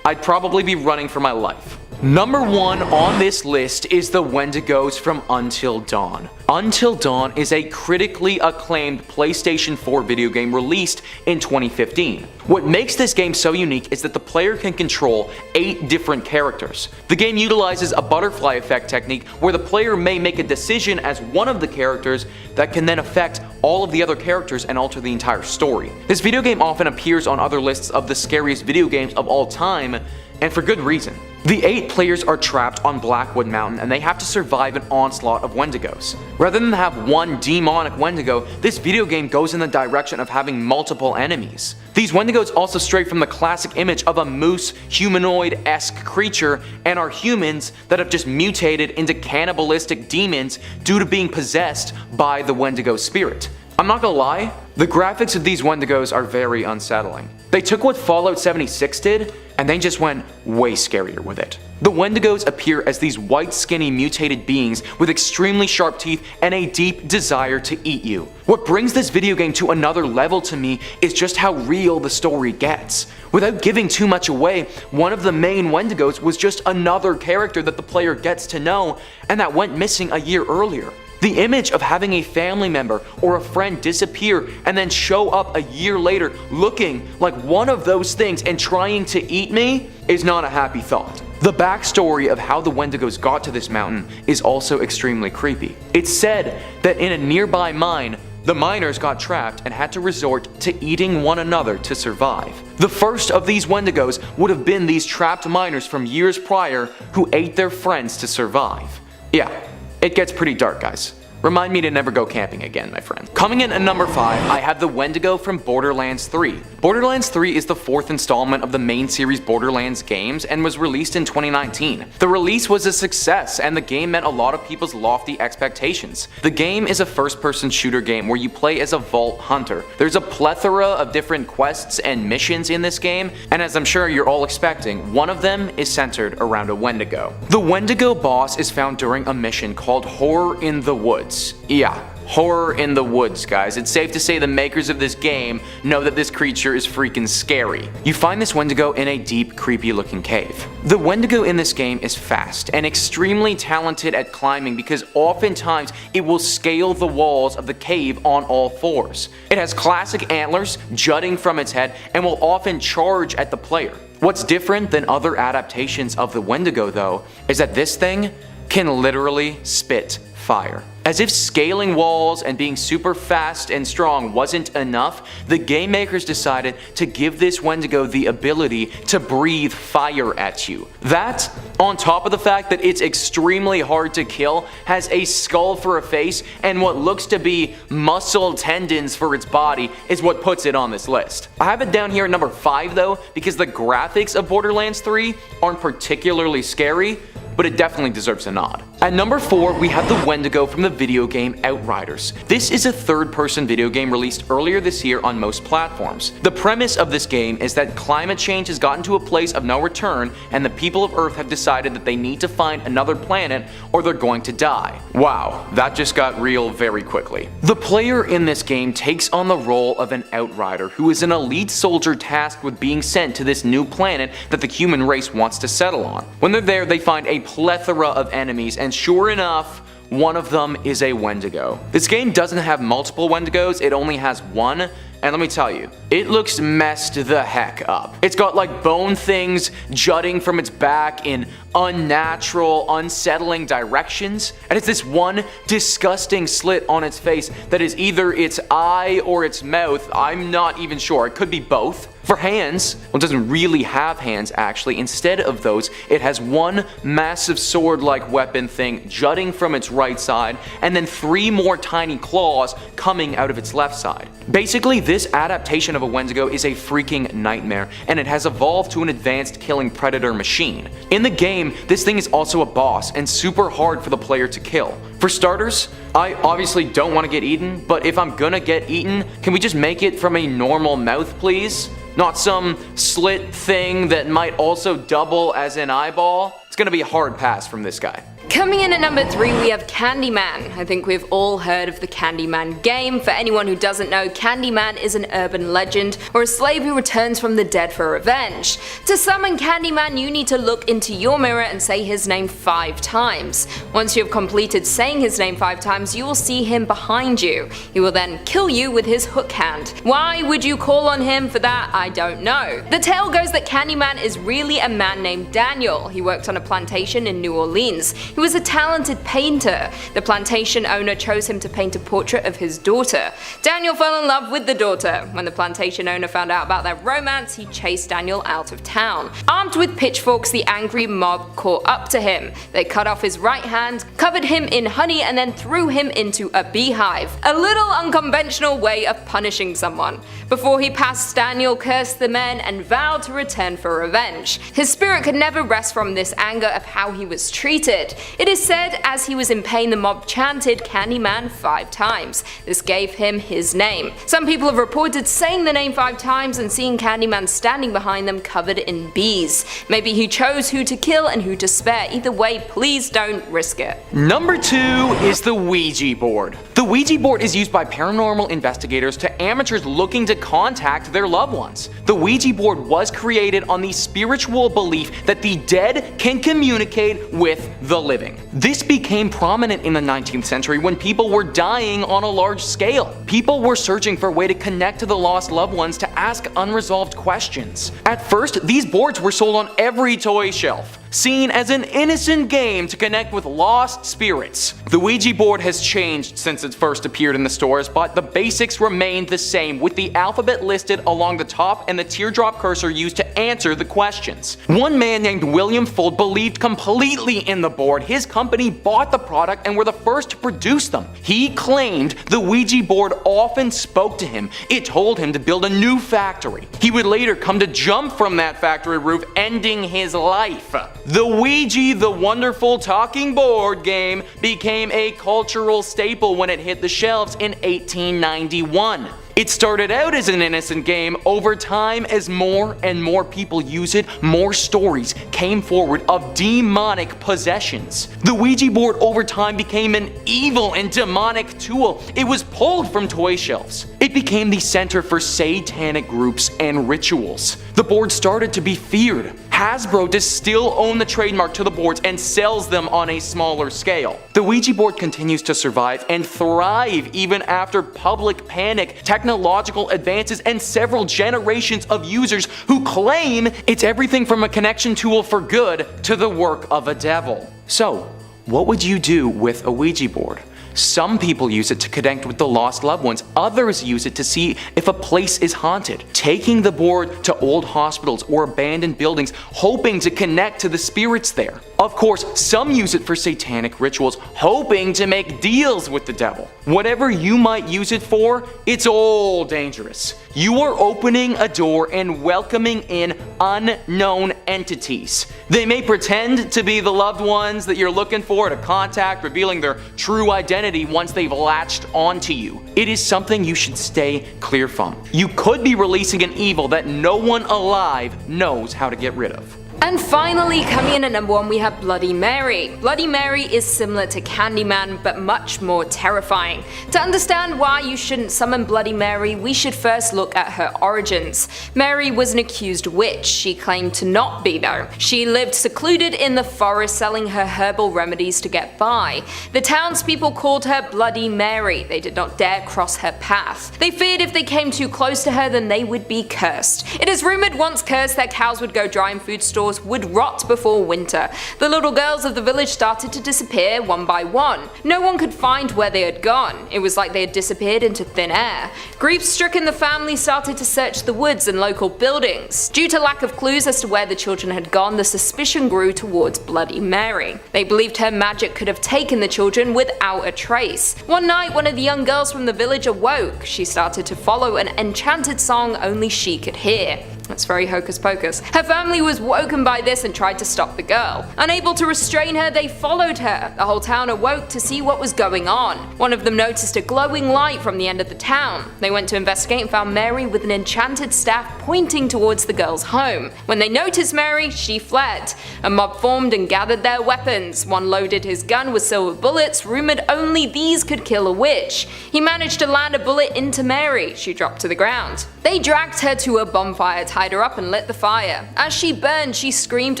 Speaker 3: I'd probably be running for my life. Number 1 on this list is the Wendigos from Until Dawn. Until Dawn is a critically acclaimed PlayStation 4 video game released in 2015. What makes this game so unique is that the player can control 8 different characters. The game utilizes a butterfly effect technique where the player may make a decision as one of the characters that can then affect all of the other characters and alter the entire story. This video game often appears on other lists of the scariest video games of all time, and for good reason. The 8 players are trapped on Blackwood Mountain and they have to survive an onslaught of Wendigos. Rather than have one demonic Wendigo, this video game goes in the direction of having multiple enemies. These Wendigos also stray from the classic image of a moose humanoid-esque creature and are humans that have just mutated into cannibalistic demons due to being possessed by the Wendigo spirit. I'm not gonna lie, the graphics of these Wendigos are very unsettling. They took what Fallout 76 did and they just went way scarier with it. The Wendigos appear as these white skinny mutated beings with extremely sharp teeth and a deep desire to eat you. What brings this video game to another level to me is just how real the story gets. Without giving too much away, one of the main Wendigos was just another character that the player gets to know and that went missing a year earlier. The image of having a family member or a friend disappear and then show up a year later looking like one of those things and trying to eat me is not a happy thought. The backstory of how the Wendigos got to this mountain is also extremely creepy. It's said that in a nearby mine, the miners got trapped and had to resort to eating one another to survive. The first of these Wendigos would have been these trapped miners from years prior who ate their friends to survive. Yeah. It gets pretty dark, guys. Remind me to never go camping again, my friend. Coming in at number 5, I have the Wendigo from Borderlands 3. Borderlands 3 is the 4th installment of the main series Borderlands games and was released in 2019. The release was a success and the game met a lot of people's lofty expectations. The game is a first-person shooter game where you play as a vault hunter. There's a plethora of different quests and missions in this game, and as I'm sure you're all expecting, one of them is centered around a Wendigo. The Wendigo boss is found during a mission called Horror in the Woods. Yeah, Horror in the Woods, guys. It's safe to say the makers of this game know that this creature is freaking scary. You find this Wendigo in a deep, creepy looking cave. The Wendigo in this game is fast and extremely talented at climbing because oftentimes it will scale the walls of the cave on all fours. It has classic antlers jutting from its head and will often charge at the player. What's different than other adaptations of the Wendigo though, is that this thing can literally spit fire. As if scaling walls and being super fast and strong wasn't enough, the game makers decided to give this Wendigo the ability to breathe fire at you. That, on top of the fact that it's extremely hard to kill, has a skull for a face, and what looks to be muscle tendons for its body, is what puts it on this list. I have it down here at number 5 though, because the graphics of Borderlands 3 aren't particularly scary, but it definitely deserves a nod. At number 4, we have the Wendigo from the video game Outriders. This is a third-person video game released earlier this year on most platforms. The premise of this game is that climate change has gotten to a place of no return, and the people of Earth have decided that they need to find another planet or they're going to die. Wow, that just got real very quickly. The player in this game takes on the role of an Outrider, who is an elite soldier tasked with being sent to this new planet that the human race wants to settle on. When they're there, they find a plethora of enemies, and sure enough, one of them is a Wendigo. This game doesn't have multiple Wendigos, it only has one, and let me tell you, it looks messed the heck up. It's got like bone things jutting from its back in unnatural, unsettling directions, and it's this one disgusting slit on its face that is either its eye or its mouth. I'm not even sure, it could be both. For hands, well, it doesn't really have hands actually. Instead of those, it has one massive sword-like weapon thing jutting from its right side, and then 3 more tiny claws coming out of its left side. Basically, this adaptation of a Wendigo is a freaking nightmare, and it has evolved to an advanced killing predator machine. In the game, this thing is also a boss, and super hard for the player to kill. For starters, I obviously don't want to get eaten, but if I'm gonna get eaten, can we just make it from a normal mouth, please? Not some slit thing that might also double as an eyeball. It's gonna be a hard pass from this guy.
Speaker 2: Coming in at number 3, we have Candyman. I think we've all heard of the Candyman game. For anyone who doesn't know, Candyman is an urban legend, or a slave who returns from the dead for revenge. To summon Candyman, you need to look into your mirror and say his name 5 times. Once you have completed saying his name 5 times, you will see him behind you. He will then kill you with his hook hand. Why would you call on him for that? I don't know. The tale goes that Candyman is really a man named Daniel. He worked on a plantation in New Orleans. He was a talented painter. The plantation owner chose him to paint a portrait of his daughter. Daniel fell in love with the daughter. When the plantation owner found out about their romance, he chased Daniel out of town. Armed with pitchforks, the angry mob caught up to him. They cut off his right hand, covered him in honey, and then threw him into a beehive. A little unconventional way of punishing someone. Before he passed, Daniel cursed the men and vowed to return for revenge. His spirit could never rest from this anger of how he was treated. It is said as he was in pain, the mob chanted Candyman 5 times. This gave him his name. Some people have reported saying the name 5 times and seeing Candyman standing behind them covered in bees. Maybe he chose who to kill and who to spare. Either way, please don't risk it.
Speaker 3: Number 2 is the Ouija board. The Ouija board is used by paranormal investigators to amateurs looking to contact their loved ones. The Ouija board was created on the spiritual belief that the dead can communicate with the living. This became prominent in the 19th century when people were dying on a large scale. People were searching for a way to connect to the lost loved ones to ask unresolved questions. At first, these boards were sold on every toy shelf. seen as an innocent game to connect with lost spirits. The Ouija board has changed since it first appeared in the stores, but the basics remained the same, with the alphabet listed along the top and the teardrop cursor used to answer the questions. One man named William Fuld believed completely in the board. His company bought the product and were the first to produce them. He claimed the Ouija board often spoke to him. It told him to build a new factory. He would later come to jump from that factory roof, ending his life. The Ouija, the wonderful talking board game, became a cultural staple when it hit the shelves in 1891. It started out as an innocent game. Over time, as more and more people use it, more stories came forward of demonic possessions. The Ouija board over time became an evil and demonic tool. It was pulled from toy shelves. It became the center for satanic groups and rituals. The board started to be feared. Hasbro does still own the trademark to the boards and sells them on a smaller scale. The Ouija board continues to survive and thrive even after public panic, technological advances, and several generations of users who claim it's everything from a connection tool for good to the work of a devil. So, what would you do with a Ouija board? Some people use it to connect with the lost loved ones. Others use it to see if a place is haunted, taking the board to old hospitals or abandoned buildings, hoping to connect to the spirits there. Of course, some use it for satanic rituals, hoping to make deals with the devil. Whatever you might use it for, it's all dangerous. You are opening a door and welcoming in unknown entities. They may pretend to be the loved ones that you're looking for to contact, revealing their true identity once they've latched onto you. It is something you should stay clear from. You could be releasing an evil that no one alive knows how to get rid of.
Speaker 2: And finally, coming in at number 1, we have Bloody Mary. Bloody Mary is similar to Candyman, but much more terrifying. To understand why you shouldn't summon Bloody Mary, we should first look at her origins. Mary was an accused witch. She claimed to not be though. She lived secluded in the forest selling her herbal remedies to get by. The townspeople called her Bloody Mary. They did not dare cross her path. They feared if they came too close to her, then they would be cursed. It is rumored once cursed that cows would go dry in food stores would rot before winter. The little girls of the village started to disappear one by one. No one could find where they had gone. It was like they had disappeared into thin air. Grief-stricken, the family started to search the woods and local buildings. Due to lack of clues as to where the children had gone, the suspicion grew towards Bloody Mary. They believed her magic could have taken the children without a trace. One night, one of the young girls from the village awoke. She started to follow an enchanted song only she could hear. That's very hocus pocus. Her family was woken by this and tried to stop the girl. Unable to restrain her, they followed her. The whole town awoke to see what was going on. One of them noticed a glowing light from the end of the town. They went to investigate and found Mary with an enchanted staff pointing towards the girl's home. When they noticed Mary, she fled. A mob formed and gathered their weapons. One loaded his gun with silver bullets, rumored only these could kill a witch. He managed to land a bullet into Mary. She dropped to the ground. They dragged her to a bonfire, tied her up and lit the fire. As she burned, she screamed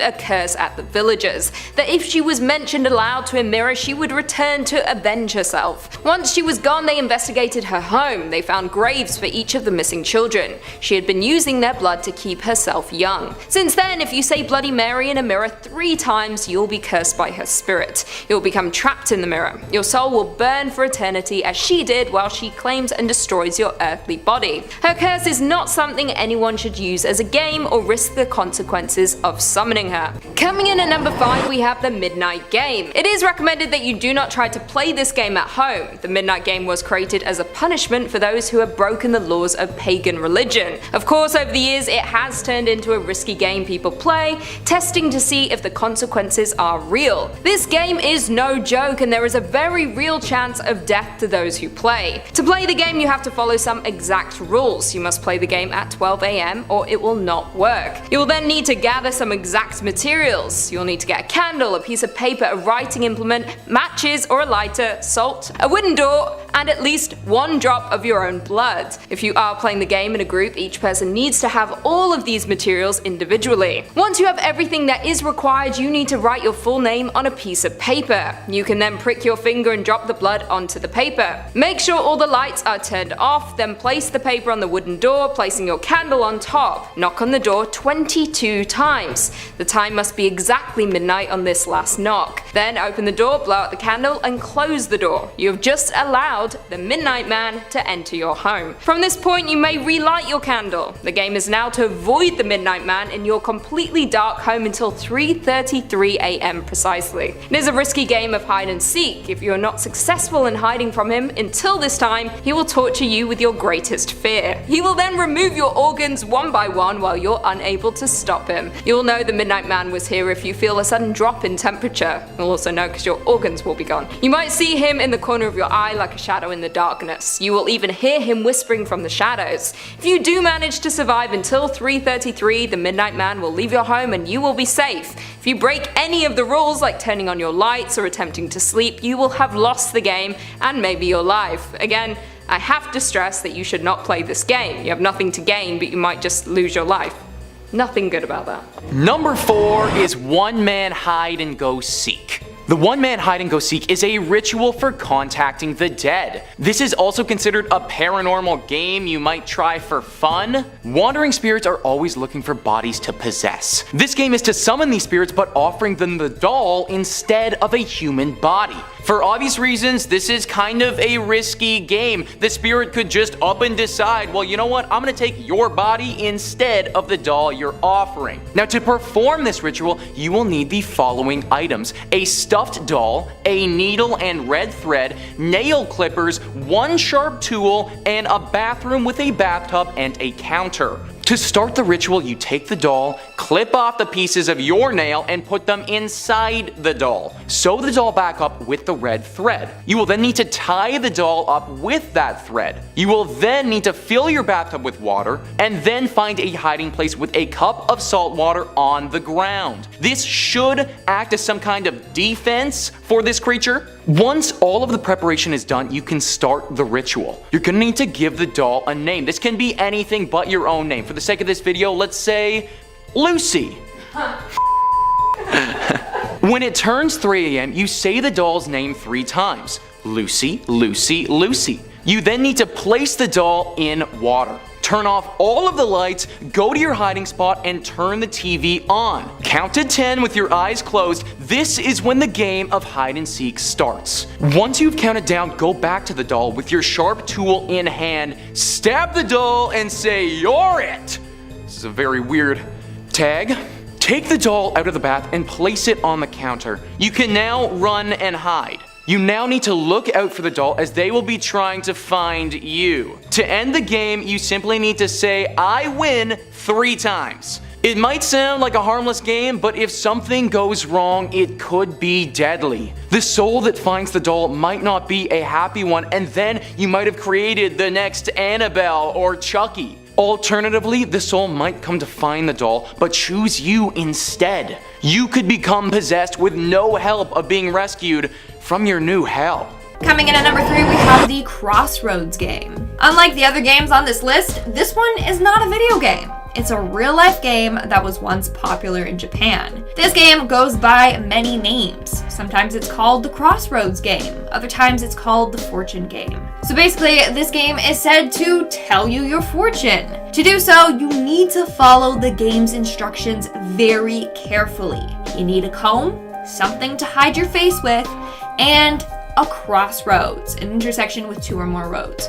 Speaker 2: a curse at the villagers, that if she was mentioned aloud to a mirror, she would return to avenge herself. Once she was gone, they investigated her home. They found graves for each of the missing children. She had been using their blood to keep herself young. Since then, if you say Bloody Mary in a mirror 3 times, you'll be cursed by her spirit. You'll become trapped in the mirror. Your soul will burn for eternity as she did while she claims and destroys your earthly body. Her curse is not something anyone should use as a game or risk the consequences of summoning her. Coming in at number 5, we have the Midnight Game. It is recommended that you do not try to play this game at home. The Midnight Game was created as a punishment for those who have broken the laws of pagan religion. Of course, over the years it has turned into a risky game people play, testing to see if the consequences are real. This game is no joke and there is a very real chance of death to those who play. To play the game you have to follow some exact rules. You must play the game at 12 AM or it will not work. You will then need to gather some exact materials. You'll need to get a candle, a piece of paper, a writing implement, matches or a lighter, salt, a wooden door, and at least 1 drop of your own blood. If you are playing the game in a group, each person needs to have all of these materials individually. Once you have everything that is required, you need to write your full name on a piece of paper. You can then prick your finger and drop the blood onto the paper. Make sure all the lights are turned off, then place the paper on the wooden door, placing your candle on top. stop. Knock on the door 22 times. The time must be exactly midnight on this last knock. Then open the door, blow out the candle, and close the door. You have just allowed the Midnight Man to enter your home. From this point, you may relight your candle. The game is now to avoid the Midnight Man in your completely dark home until 3:33 AM precisely. It is a risky game of hide and seek. If you are not successful in hiding from him until this time, he will torture you with your greatest fear. He will then remove your organs one by one while you're unable to stop him. You will know the Midnight Man was here if you feel a sudden drop in temperature. You'll also know because your organs will be gone. You might see him in the corner of your eye like a shadow in the darkness. You will even hear him whispering from the shadows. If you do manage to survive until 3:33, the Midnight Man will leave your home and you will be safe. If you break any of the rules like turning on your lights or attempting to sleep, you will have lost the game and maybe your life. Again, I have to stress that you should not play this game. You have nothing to gain, but you might just lose your life. Nothing good about that.
Speaker 3: Number 4 is one-man hide and go seek. The one-man hide and go seek is a ritual for contacting the dead. This is also considered a paranormal game you might try for fun. Wandering spirits are always looking for bodies to possess. This game is to summon these spirits but offering them the doll instead of a human body. For obvious reasons, this is kind of a risky game. The spirit could just up and decide, well, you know what, I'm gonna take your body instead of the doll you're offering. Now, to perform this ritual, you will need the following items: a stuffed doll, a needle and red thread, nail clippers, one sharp tool, and a bathroom with a bathtub and a counter. To start the ritual, you take the doll, clip off the pieces of your nail, and put them inside the doll. Sew the doll back up with the red thread. You will then need to tie the doll up with that thread. You will then need to fill your bathtub with water, and then find a hiding place with a cup of salt water on the ground. This should act as some kind of defense for this creature. Once all of the preparation is done, you can start the ritual. You're gonna need to give the doll a name. This can be anything but your own name. For the sake of this video, let's say Lucy. When it turns 3 AM, you say the doll's name 3 times. Lucy, Lucy, Lucy. You then need to place the doll in water. Turn off all of the lights, go to your hiding spot, and turn the TV on. Count to 10 with your eyes closed. This is when the game of hide and seek starts. Once you've counted down, go back to the doll with your sharp tool in hand, stab the doll, and say, "You're it!" This is a very weird tag. Take the doll out of the bath and place it on the counter. You can now run and hide. You now need to look out for the doll as they will be trying to find you. To end the game, you simply need to say, "I win," 3 times. It might sound like a harmless game, but if something goes wrong, it could be deadly. The soul that finds the doll might not be a happy one, and then you might have created the next Annabelle or Chucky. Alternatively, the soul might come to find the doll, but choose you instead. You could become possessed with no help of being rescued from your new hell.
Speaker 5: Coming in at number 3, we have the Crossroads game. Unlike the other games on this list, this one is not a video game. It's a real-life game that was once popular in Japan. This game goes by many names. Sometimes it's called the Crossroads Game. Other times it's called the Fortune Game. So basically, this game is said to tell you your fortune. To do so, you need to follow the game's instructions very carefully. You need a comb, something to hide your face with, and a crossroads, an intersection with 2 or more roads.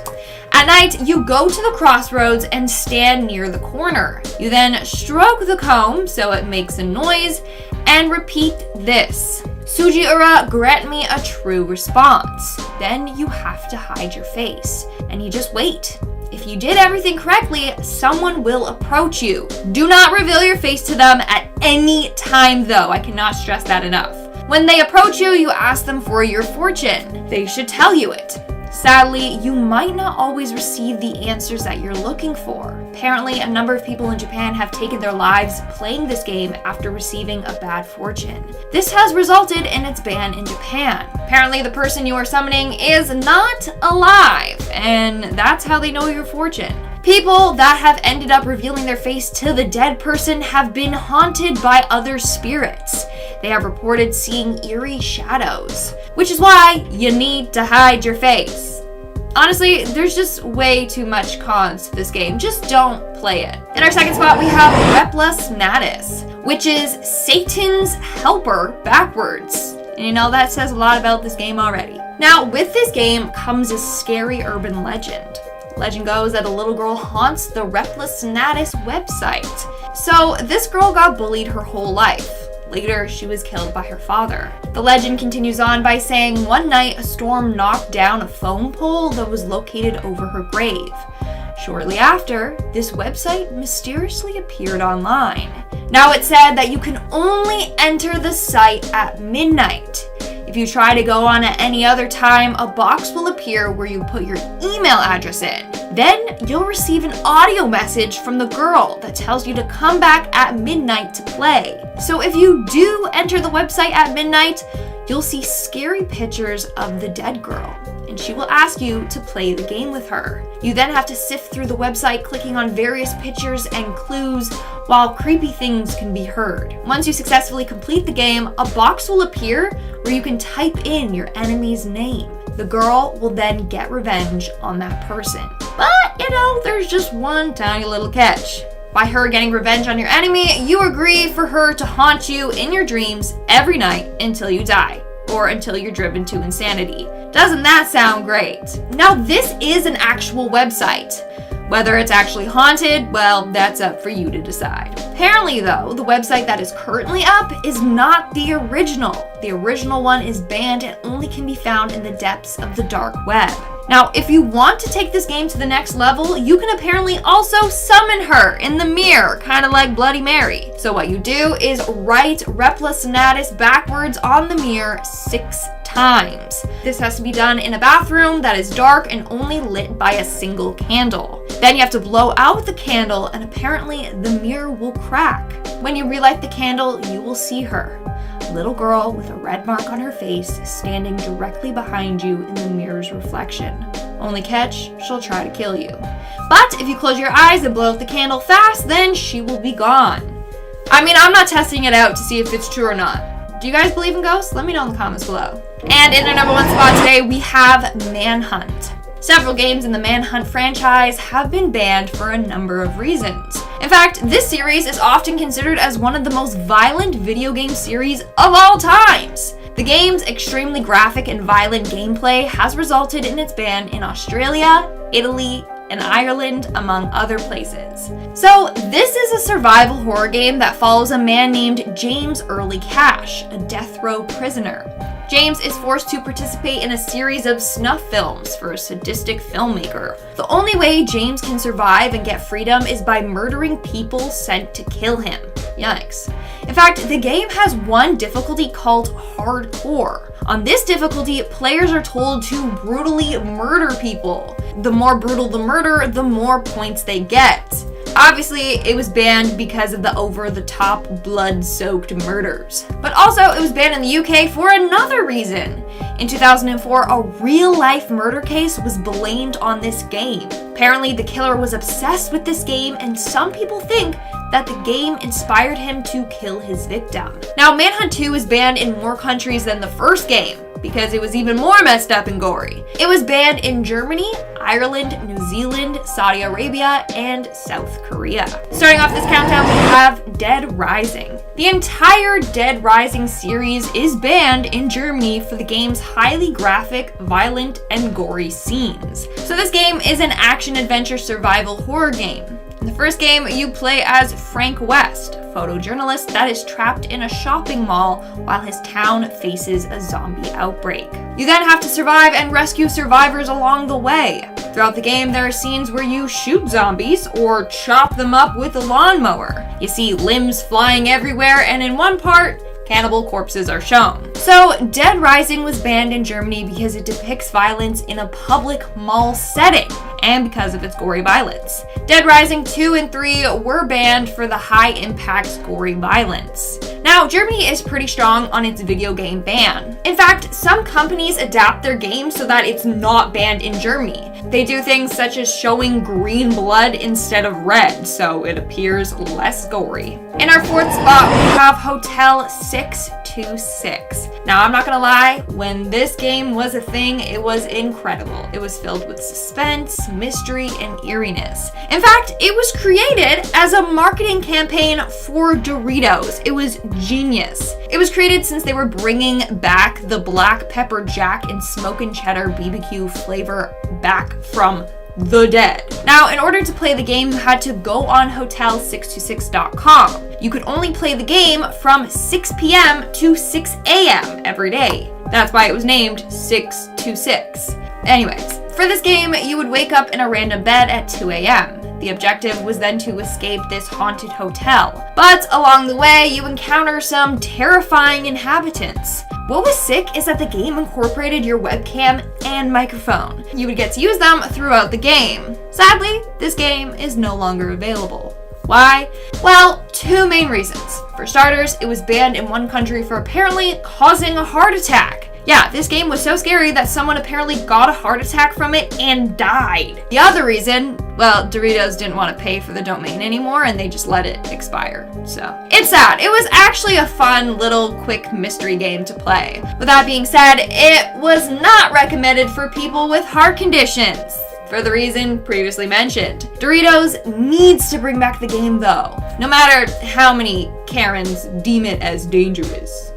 Speaker 5: At night, you go to the crossroads and stand near the corner. You then stroke the comb so it makes a noise and repeat this. Sugiura, grant me a true response. Then you have to hide your face and you just wait. If you did everything correctly, someone will approach you. Do not reveal your face to them at any time though. I cannot stress that enough. When they approach you, you ask them for your fortune. They should tell you it. Sadly, you might not always receive the answers that you're looking for. Apparently, a number of people in Japan have taken their lives playing this game after receiving a bad fortune. This has resulted in its ban in Japan. Apparently, the person you are summoning is not alive, and that's how they know your fortune. People that have ended up revealing their face to the dead person have been haunted by other spirits. They have reported seeing eerie shadows, which is why you need to hide your face. Honestly, there's just way too much cons to this game. Just don't play it. In our second spot, we have Replless Natis, which is Satan's helper backwards. And you know, that says a lot about this game already. Now, with this game comes a scary urban legend. Legend goes that a little girl haunts the Replless Natis website. So this girl got bullied her whole life. Later, she was killed by her father. The legend continues on by saying one night a storm knocked down a phone pole that was located over her grave. Shortly after, this website mysteriously appeared online. Now it's said that you can only enter the site at midnight. If you try to go on at any other time, a box will appear where you put your email address in. Then you'll receive an audio message from the girl that tells you to come back at midnight to play. So if you do enter the website at midnight, you'll see scary pictures of the dead girl, and she will ask you to play the game with her. You then have to sift through the website, clicking on various pictures and clues, while creepy things can be heard. Once you successfully complete the game, a box will appear where you can type in your enemy's name. The girl will then get revenge on that person. But, you know, there's just one tiny little catch. By her getting revenge on your enemy, you agree for her to haunt you in your dreams every night until you die, or until you're driven to insanity. Doesn't that sound great? Now, this is an actual website. Whether it's actually haunted, well, that's up for you to decide. Apparently though, the website that is currently up is not the original. The original one is banned and only can be found in the depths of the dark web. Now, if you want to take this game to the next level, you can apparently also summon her in the mirror, kind of like Bloody Mary. So what you do is write Replless Natis backwards on the mirror 6 times. This has to be done in a bathroom that is dark and only lit by a single candle. Then you have to blow out the candle and apparently the mirror will crack. When you relight the candle, you will see her. A little girl with a red mark on her face standing directly behind you in the mirror's reflection. Only catch, she'll try to kill you. But if you close your eyes and blow out the candle fast, then she will be gone. I mean, I'm not testing it out to see if it's true or not. Do you guys believe in ghosts? Let me know in the comments below. And in our number 1 spot today, we have Manhunt. Several games in the Manhunt franchise have been banned for a number of reasons. In fact, this series is often considered as one of the most violent video game series of all times. The game's extremely graphic and violent gameplay has resulted in its ban in Australia, Italy, and Ireland, among other places. So this is a survival horror game that follows a man named James Early Cash, a death row prisoner. James is forced to participate in a series of snuff films for a sadistic filmmaker. The only way James can survive and get freedom is by murdering people sent to kill him. Yikes. In fact, the game has one difficulty called Hardcore. On this difficulty, players are told to brutally murder people. The more brutal the murder, the more points they get. Obviously, it was banned because of the over-the-top, blood-soaked murders. But also, it was banned in the UK for another reason. In 2004, a real-life murder case was blamed on this game. Apparently, the killer was obsessed with this game, and some people think that the game inspired him to kill his victim. Now, Manhunt 2 is banned in more countries than the first game, because it was even more messed up and gory. It was banned in Germany, Ireland, New Zealand, Saudi Arabia, and South Korea. Starting off this countdown, we have Dead Rising. The entire Dead Rising series is banned in Germany for the game's highly graphic, violent, and gory scenes. So this game is an action-adventure survival horror game. In the first game, you play as Frank West, a photojournalist that is trapped in a shopping mall while his town faces a zombie outbreak. You then have to survive and rescue survivors along the way. Throughout the game, there are scenes where you shoot zombies or chop them up with a lawnmower. You see limbs flying everywhere, and in one part, cannibal corpses are shown. So, Dead Rising was banned in Germany because it depicts violence in a public mall setting, and because of its gory violence. Dead Rising 2 and 3 were banned for the high-impact gory violence. Now, Germany is pretty strong on its video game ban. In fact, some companies adapt their games so that it's not banned in Germany. They do things such as showing green blood instead of red, so it appears less gory. In our fourth spot, we have Hotel 626. Now, I'm not gonna lie, when this game was a thing, it was incredible. It was filled with suspense, mystery, and eeriness. In fact, it was created as a marketing campaign for Doritos. It was genius. It was created since they were bringing back the black pepper jack and smokin' cheddar BBQ flavor back from the dead. Now, in order to play the game, you had to go on hotel626.com. You could only play the game from 6 p.m. to 6 a.m. every day. That's why it was named 626. Anyways, for this game, you would wake up in a random bed at 2 a.m. The objective was then to escape this haunted hotel. But along the way, you encounter some terrifying inhabitants. What was sick is that the game incorporated your webcam and microphone. You would get to use them throughout the game. Sadly, this game is no longer available. Why? Well, two main reasons. For starters, it was banned in one country for apparently causing a heart attack. Yeah, this game was so scary that someone apparently got a heart attack from it and died. The other reason, well, Doritos didn't want to pay for the domain anymore and they just let it expire. So, it's sad. It was actually a fun little quick mystery game to play. With that being said, it was not recommended for people with heart conditions. For the reason previously mentioned. Doritos needs to bring back the game though, no matter how many Karens deem it as dangerous.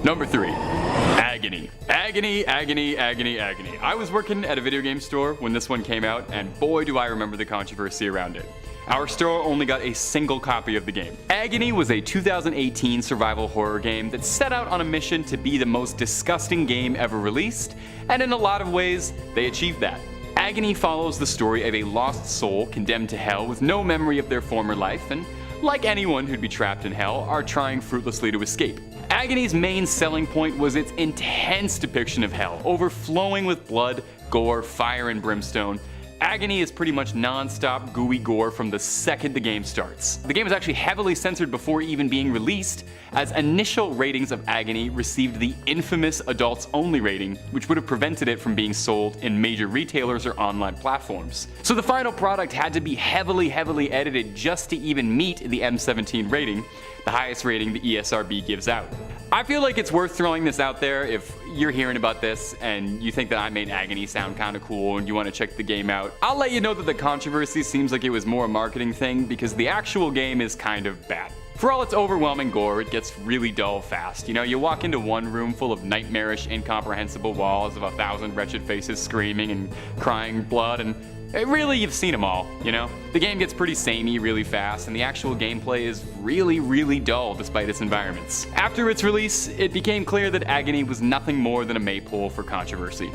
Speaker 1: Number 3. Agony. Agony. I was working at a video game store when this one came out, and boy do I remember the controversy around it. Our store only got a single copy of the game. Agony was a 2018 survival horror game that set out on a mission to be the most disgusting game ever released, and in a lot of ways, they achieved that. Agony follows the story of a lost soul condemned to hell with no memory of their former life, and like anyone who'd be trapped in hell, are trying fruitlessly to escape. Agony's main selling point was its intense depiction of hell, overflowing with blood, gore, fire, and brimstone. Agony is pretty much non-stop gooey gore from the second the game starts. The game was actually heavily censored before even being released, as initial ratings of Agony received the infamous adults only rating, which would have prevented it from being sold in major retailers or online platforms. So the final product had to be heavily edited just to even meet the M17 rating, the highest rating the ESRB gives out. I feel like it's worth throwing this out there if you're hearing about this and you think that I made Agony sound kinda cool and you want to check the game out. I'll let you know that the controversy seems like it was more a marketing thing because the actual game is kind of bad. For all its overwhelming gore, it gets really dull fast. You know, you walk into one room full of nightmarish, incomprehensible walls of 1,000 wretched faces screaming and crying blood, and really, you've seen them all, you know? The game gets pretty samey really fast, and the actual gameplay is really dull despite its environments. After its release, it became clear that Agony was nothing more than a maypole for controversy.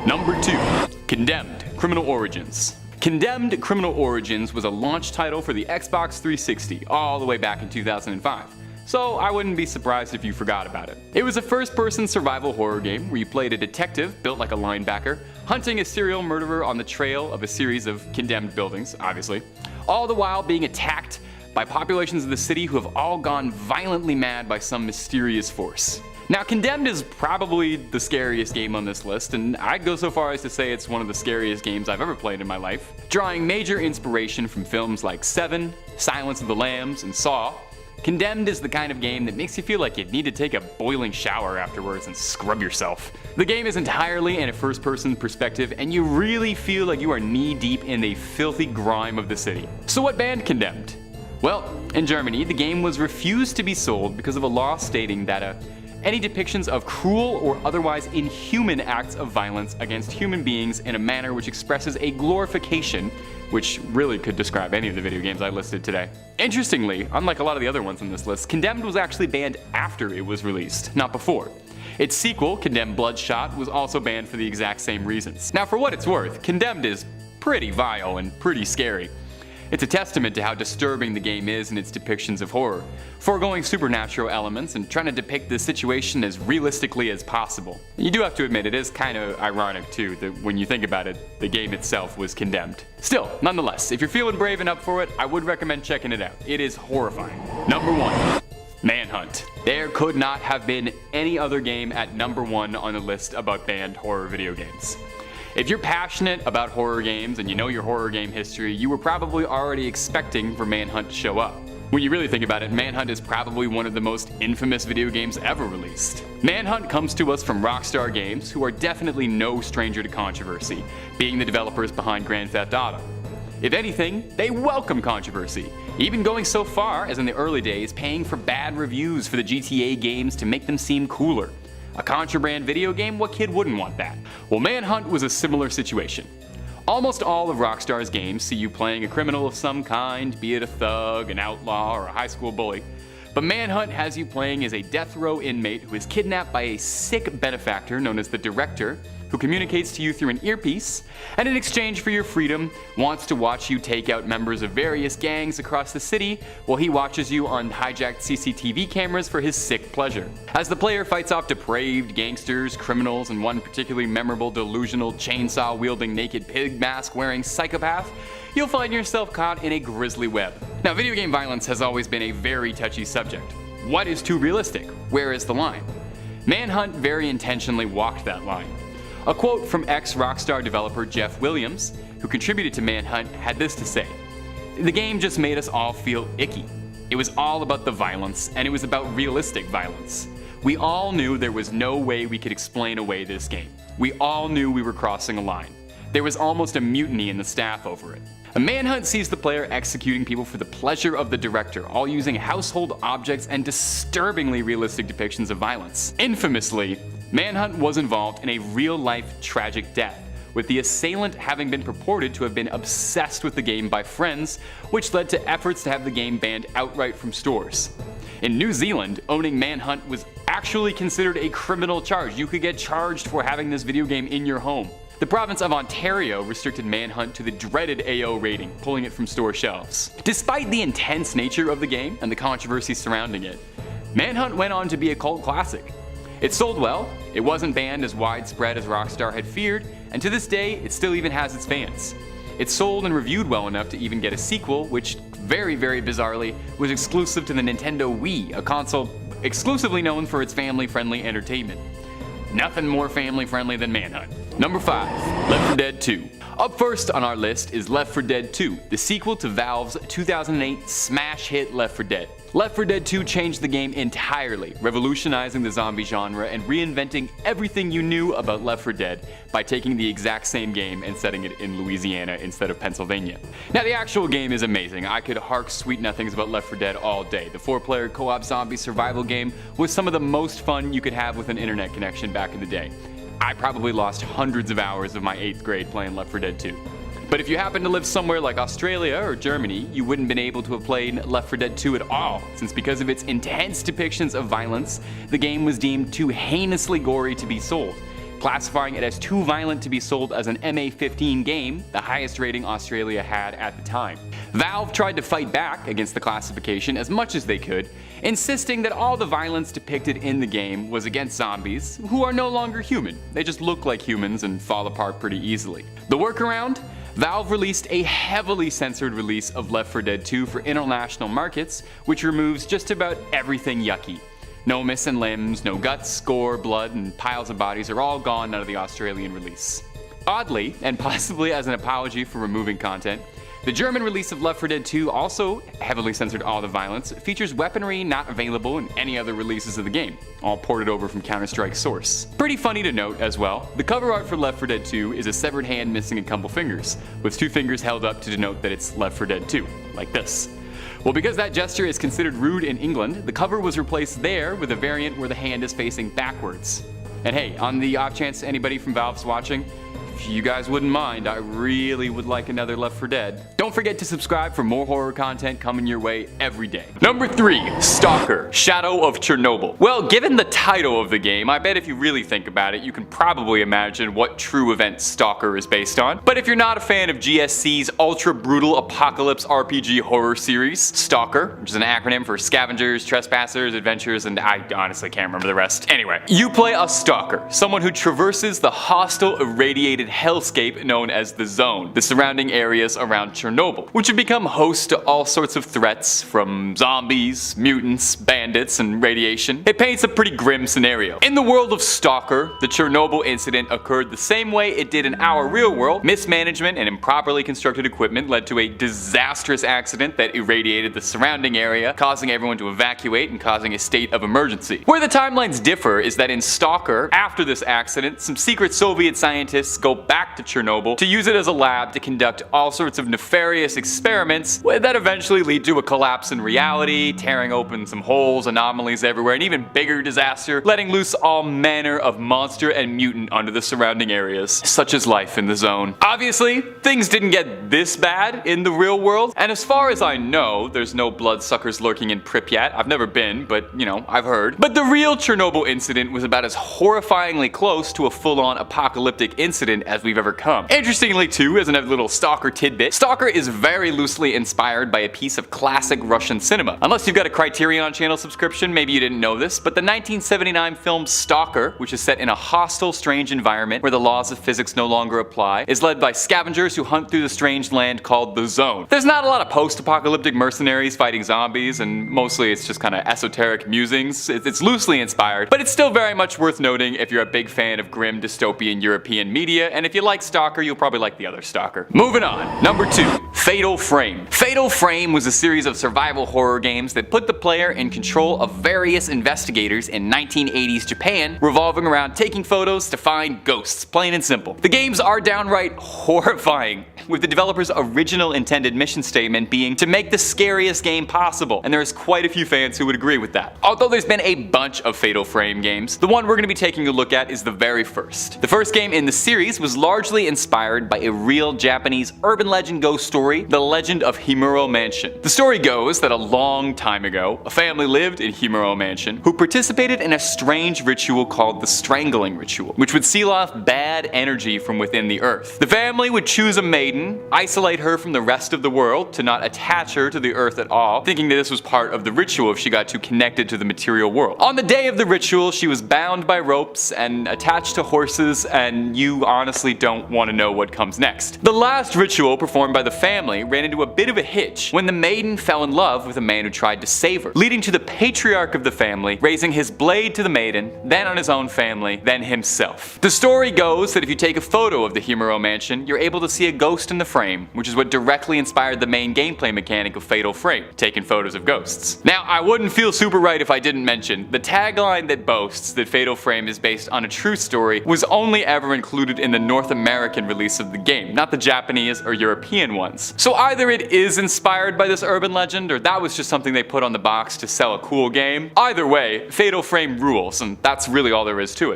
Speaker 1: Number 2. Condemned: Criminal Origins. Condemned: Criminal Origins was a launch title for the Xbox 360 all the way back in 2005. So I wouldn't be surprised if you forgot about it. It was a first-person survival horror game where you played a detective built like a linebacker, hunting a serial murderer on the trail of a series of condemned buildings, obviously, all the while being attacked by populations of the city who have all gone violently mad by some mysterious force. Now, Condemned is probably the scariest game on this list, and I'd go so far as to say it's one of the scariest games I've ever played in my life. Drawing major inspiration from films like Seven, Silence of the Lambs, and Saw, Condemned is the kind of game that makes you feel like you'd need to take a boiling shower afterwards and scrub yourself. The game is entirely in a first-person perspective, and you really feel like you are knee-deep in the filthy grime of the city. So what banned Condemned? Well, in Germany, the game was refused to be sold because of a law stating that any depictions of cruel or otherwise inhuman acts of violence against human beings in a manner which expresses a glorification, which really could describe any of the video games I listed today. Interestingly, unlike a lot of the other ones on this list, Condemned was actually banned after it was released, not before. Its sequel, Condemned Bloodshot, was also banned for the exact same reasons. Now, for what it's worth, Condemned is pretty vile and pretty scary. It's a testament to how disturbing the game is in its depictions of horror, foregoing supernatural elements and trying to depict the situation as realistically as possible. You do have to admit, it is kind of ironic too, that when you think about it, the game itself was condemned. Still, nonetheless, if you're feeling brave enough for it, I would recommend checking it out. It is horrifying. Number 1. Manhunt. There could not have been any other game at number 1 on the list about banned horror video games. If you're passionate about horror games and you know your horror game history, you were probably already expecting for Manhunt to show up. When you really think about it, Manhunt is probably one of the most infamous video games ever released. Manhunt comes to us from Rockstar Games, who are definitely no stranger to controversy, being the developers behind Grand Theft Auto. If anything, they welcome controversy, even going so far as in the early days paying for bad reviews for the GTA games to make them seem cooler. A contraband video game, what kid wouldn't want that? Well, Manhunt was a similar situation. Almost all of Rockstar's games see you playing a criminal of some kind, be it a thug, an outlaw, or a high school bully. But Manhunt has you playing as a death row inmate who is kidnapped by a sick benefactor known as the Director, who communicates to you through an earpiece, and in exchange for your freedom, wants to watch you take out members of various gangs across the city while he watches you on hijacked CCTV cameras for his sick pleasure. As the player fights off depraved gangsters, criminals, and one particularly memorable delusional chainsaw-wielding naked pig mask-wearing psychopath, you'll find yourself caught in a grisly web. Now, video game violence has always been a very touchy subject. What is too realistic? Where is the line? Manhunt very intentionally walked that line. A quote from ex-Rockstar developer Jeff Williams, who contributed to Manhunt, had this to say: "The game just made us all feel icky. It was all about the violence, and it was about realistic violence. We all knew there was no way we could explain away this game. We all knew we were crossing a line. There was almost a mutiny in the staff over it." A Manhunt sees the player executing people for the pleasure of the Director, all using household objects and disturbingly realistic depictions of violence. Infamously, Manhunt was involved in a real-life tragic death, with the assailant having been purported to have been obsessed with the game by friends, which led to efforts to have the game banned outright from stores. In New Zealand, owning Manhunt was actually considered a criminal charge. You could get charged for having this video game in your home. The province of Ontario restricted Manhunt to the dreaded AO rating, pulling it from store shelves. Despite the intense nature of the game and the controversy surrounding it, Manhunt went on to be a cult classic. It sold well, it wasn't banned as widespread as Rockstar had feared, and to this day, it still even has its fans. It sold and reviewed well enough to even get a sequel, which very bizarrely was exclusive to the Nintendo Wii, a console exclusively known for its family-friendly entertainment. Nothing more family-friendly than Manhunt. Number 5, Left 4 Dead 2. Up first on our list is Left 4 Dead 2, the sequel to Valve's 2008 smash hit Left 4 Dead. Left 4 Dead 2 changed the game entirely, revolutionizing the zombie genre and reinventing everything you knew about Left 4 Dead by taking the exact same game and setting it in Louisiana instead of Pennsylvania. Now, the actual game is amazing. I could hark sweet nothings about Left 4 Dead all day. The 4-player co-op zombie survival game was some of the most fun you could have with an internet connection back in the day. I probably lost hundreds of hours of my 8th grade playing Left 4 Dead 2. But if you happen to live somewhere like Australia or Germany, you wouldn't been able to have played Left 4 Dead 2 at all, since because of its intense depictions of violence, the game was deemed too heinously gory to be sold, classifying it as too violent to be sold as an MA-15 game, the highest rating Australia had at the time. Valve tried to fight back against the classification as much as they could, insisting that all the violence depicted in the game was against zombies, who are no longer human. They just look like humans and fall apart pretty easily. The workaround? Valve released a heavily censored release of Left 4 Dead 2 for international markets, which removes just about everything yucky. No missing limbs, no guts, gore, blood, and piles of bodies are all gone out of the Australian release. Oddly, and possibly as an apology for removing content, the German release of Left 4 Dead 2 also heavily censored all the violence, features weaponry not available in any other releases of the game, all ported over from Counter-Strike's source. Pretty funny to note as well, the cover art for Left 4 Dead 2 is a severed hand missing a couple fingers, with 2 fingers held up to denote that it's Left 4 Dead 2, like this. Well, because that gesture is considered rude in England, the cover was replaced there with a variant where the hand is facing backwards. And hey, on the off chance anybody from Valve's watching, if you guys wouldn't mind, I really would like another Left 4 Dead. Don't forget to subscribe for more horror content coming your way every day. Number 3, Stalker, Shadow of Chernobyl. Well, given the title of the game, I bet if you really think about it, you can probably imagine what true event Stalker is based on. But if you're not a fan of GSC's ultra brutal apocalypse RPG horror series, Stalker, which is an acronym for Scavengers, Trespassers, Adventurers, and I honestly can't remember the rest. Anyway, you play a Stalker, someone who traverses the hostile, irradiated hellscape known as the Zone, the surrounding areas around Chernobyl, which have become host to all sorts of threats from zombies, mutants, bandits, and radiation. It paints a pretty grim scenario. In the world of Stalker, the Chernobyl incident occurred the same way it did in our real world. Mismanagement and improperly constructed equipment led to a disastrous accident that irradiated the surrounding area, causing everyone to evacuate and causing a state of emergency. Where the timelines differ is that in Stalker, after this accident, some secret Soviet scientists go back to Chernobyl to use it as a lab to conduct all sorts of nefarious experiments that eventually lead to a collapse in reality, tearing open some holes, anomalies everywhere, and even bigger disaster, letting loose all manner of monster and mutant onto the surrounding areas. Such is life in the Zone. Obviously, things didn't get this bad in the real world, and as far as I know, there's no bloodsuckers lurking in Pripyat. I've never been, but you know, I've heard. But the real Chernobyl incident was about as horrifyingly close to a full-on apocalyptic incident as we've ever come. Interestingly too, as another little Stalker tidbit, Stalker is very loosely inspired by a piece of classic Russian cinema. Unless you've got a Criterion Channel subscription, maybe you didn't know this, but the 1979 film Stalker, which is set in a hostile, strange environment where the laws of physics no longer apply, is led by scavengers who hunt through the strange land called the Zone. There's not a lot of post-apocalyptic mercenaries fighting zombies, and mostly it's just kind of esoteric musings. It's loosely inspired, but it's still very much worth noting if you're a big fan of grim dystopian European media, and if you like Stalker, you'll probably like the other Stalker. Moving on. Number 2. Fatal Frame. Fatal Frame was a series of survival horror games that put the player in control of various investigators in 1980s Japan, revolving around taking photos to find ghosts, plain and simple. The games are downright horrifying, with the developer's original intended mission statement being to make the scariest game possible, and there's quite a few fans who would agree with that. Although there's been a bunch of Fatal Frame games, the one we're going to be taking a look at is the very first. The first game in the series was largely inspired by a real Japanese urban legend ghost story, The Legend of Himuro Mansion. The story goes that a long time ago, a family lived in Himuro Mansion who participated in a strange ritual called the Strangling Ritual, which would seal off bad energy from within the earth. The family would choose a maiden, isolate her from the rest of the world to not attach her to the earth at all, thinking that this was part of the ritual if she got too connected to the material world. On the day of the ritual, she was bound by ropes and attached to horses, and you honestly don't want to know what comes next. The last ritual performed by the family ran into a bit of a hitch when the maiden fell in love with a man who tried to save her, leading to the patriarch of the family raising his blade to the maiden, then on his own family, then himself. The story goes that if you take a photo of the Himuro Mansion, you're able to see a ghost in the frame, which is what directly inspired the main gameplay mechanic of Fatal Frame, taking photos of ghosts. Now, I wouldn't feel super right if I didn't mention the tagline that boasts that Fatal Frame is based on a true story was only ever included in the North American release of the game, not the Japanese or European ones. So either it is inspired by this urban legend, or that was just something they put on the box to sell a cool game. Either way, Fatal Frame rules, and that's really all there is to it.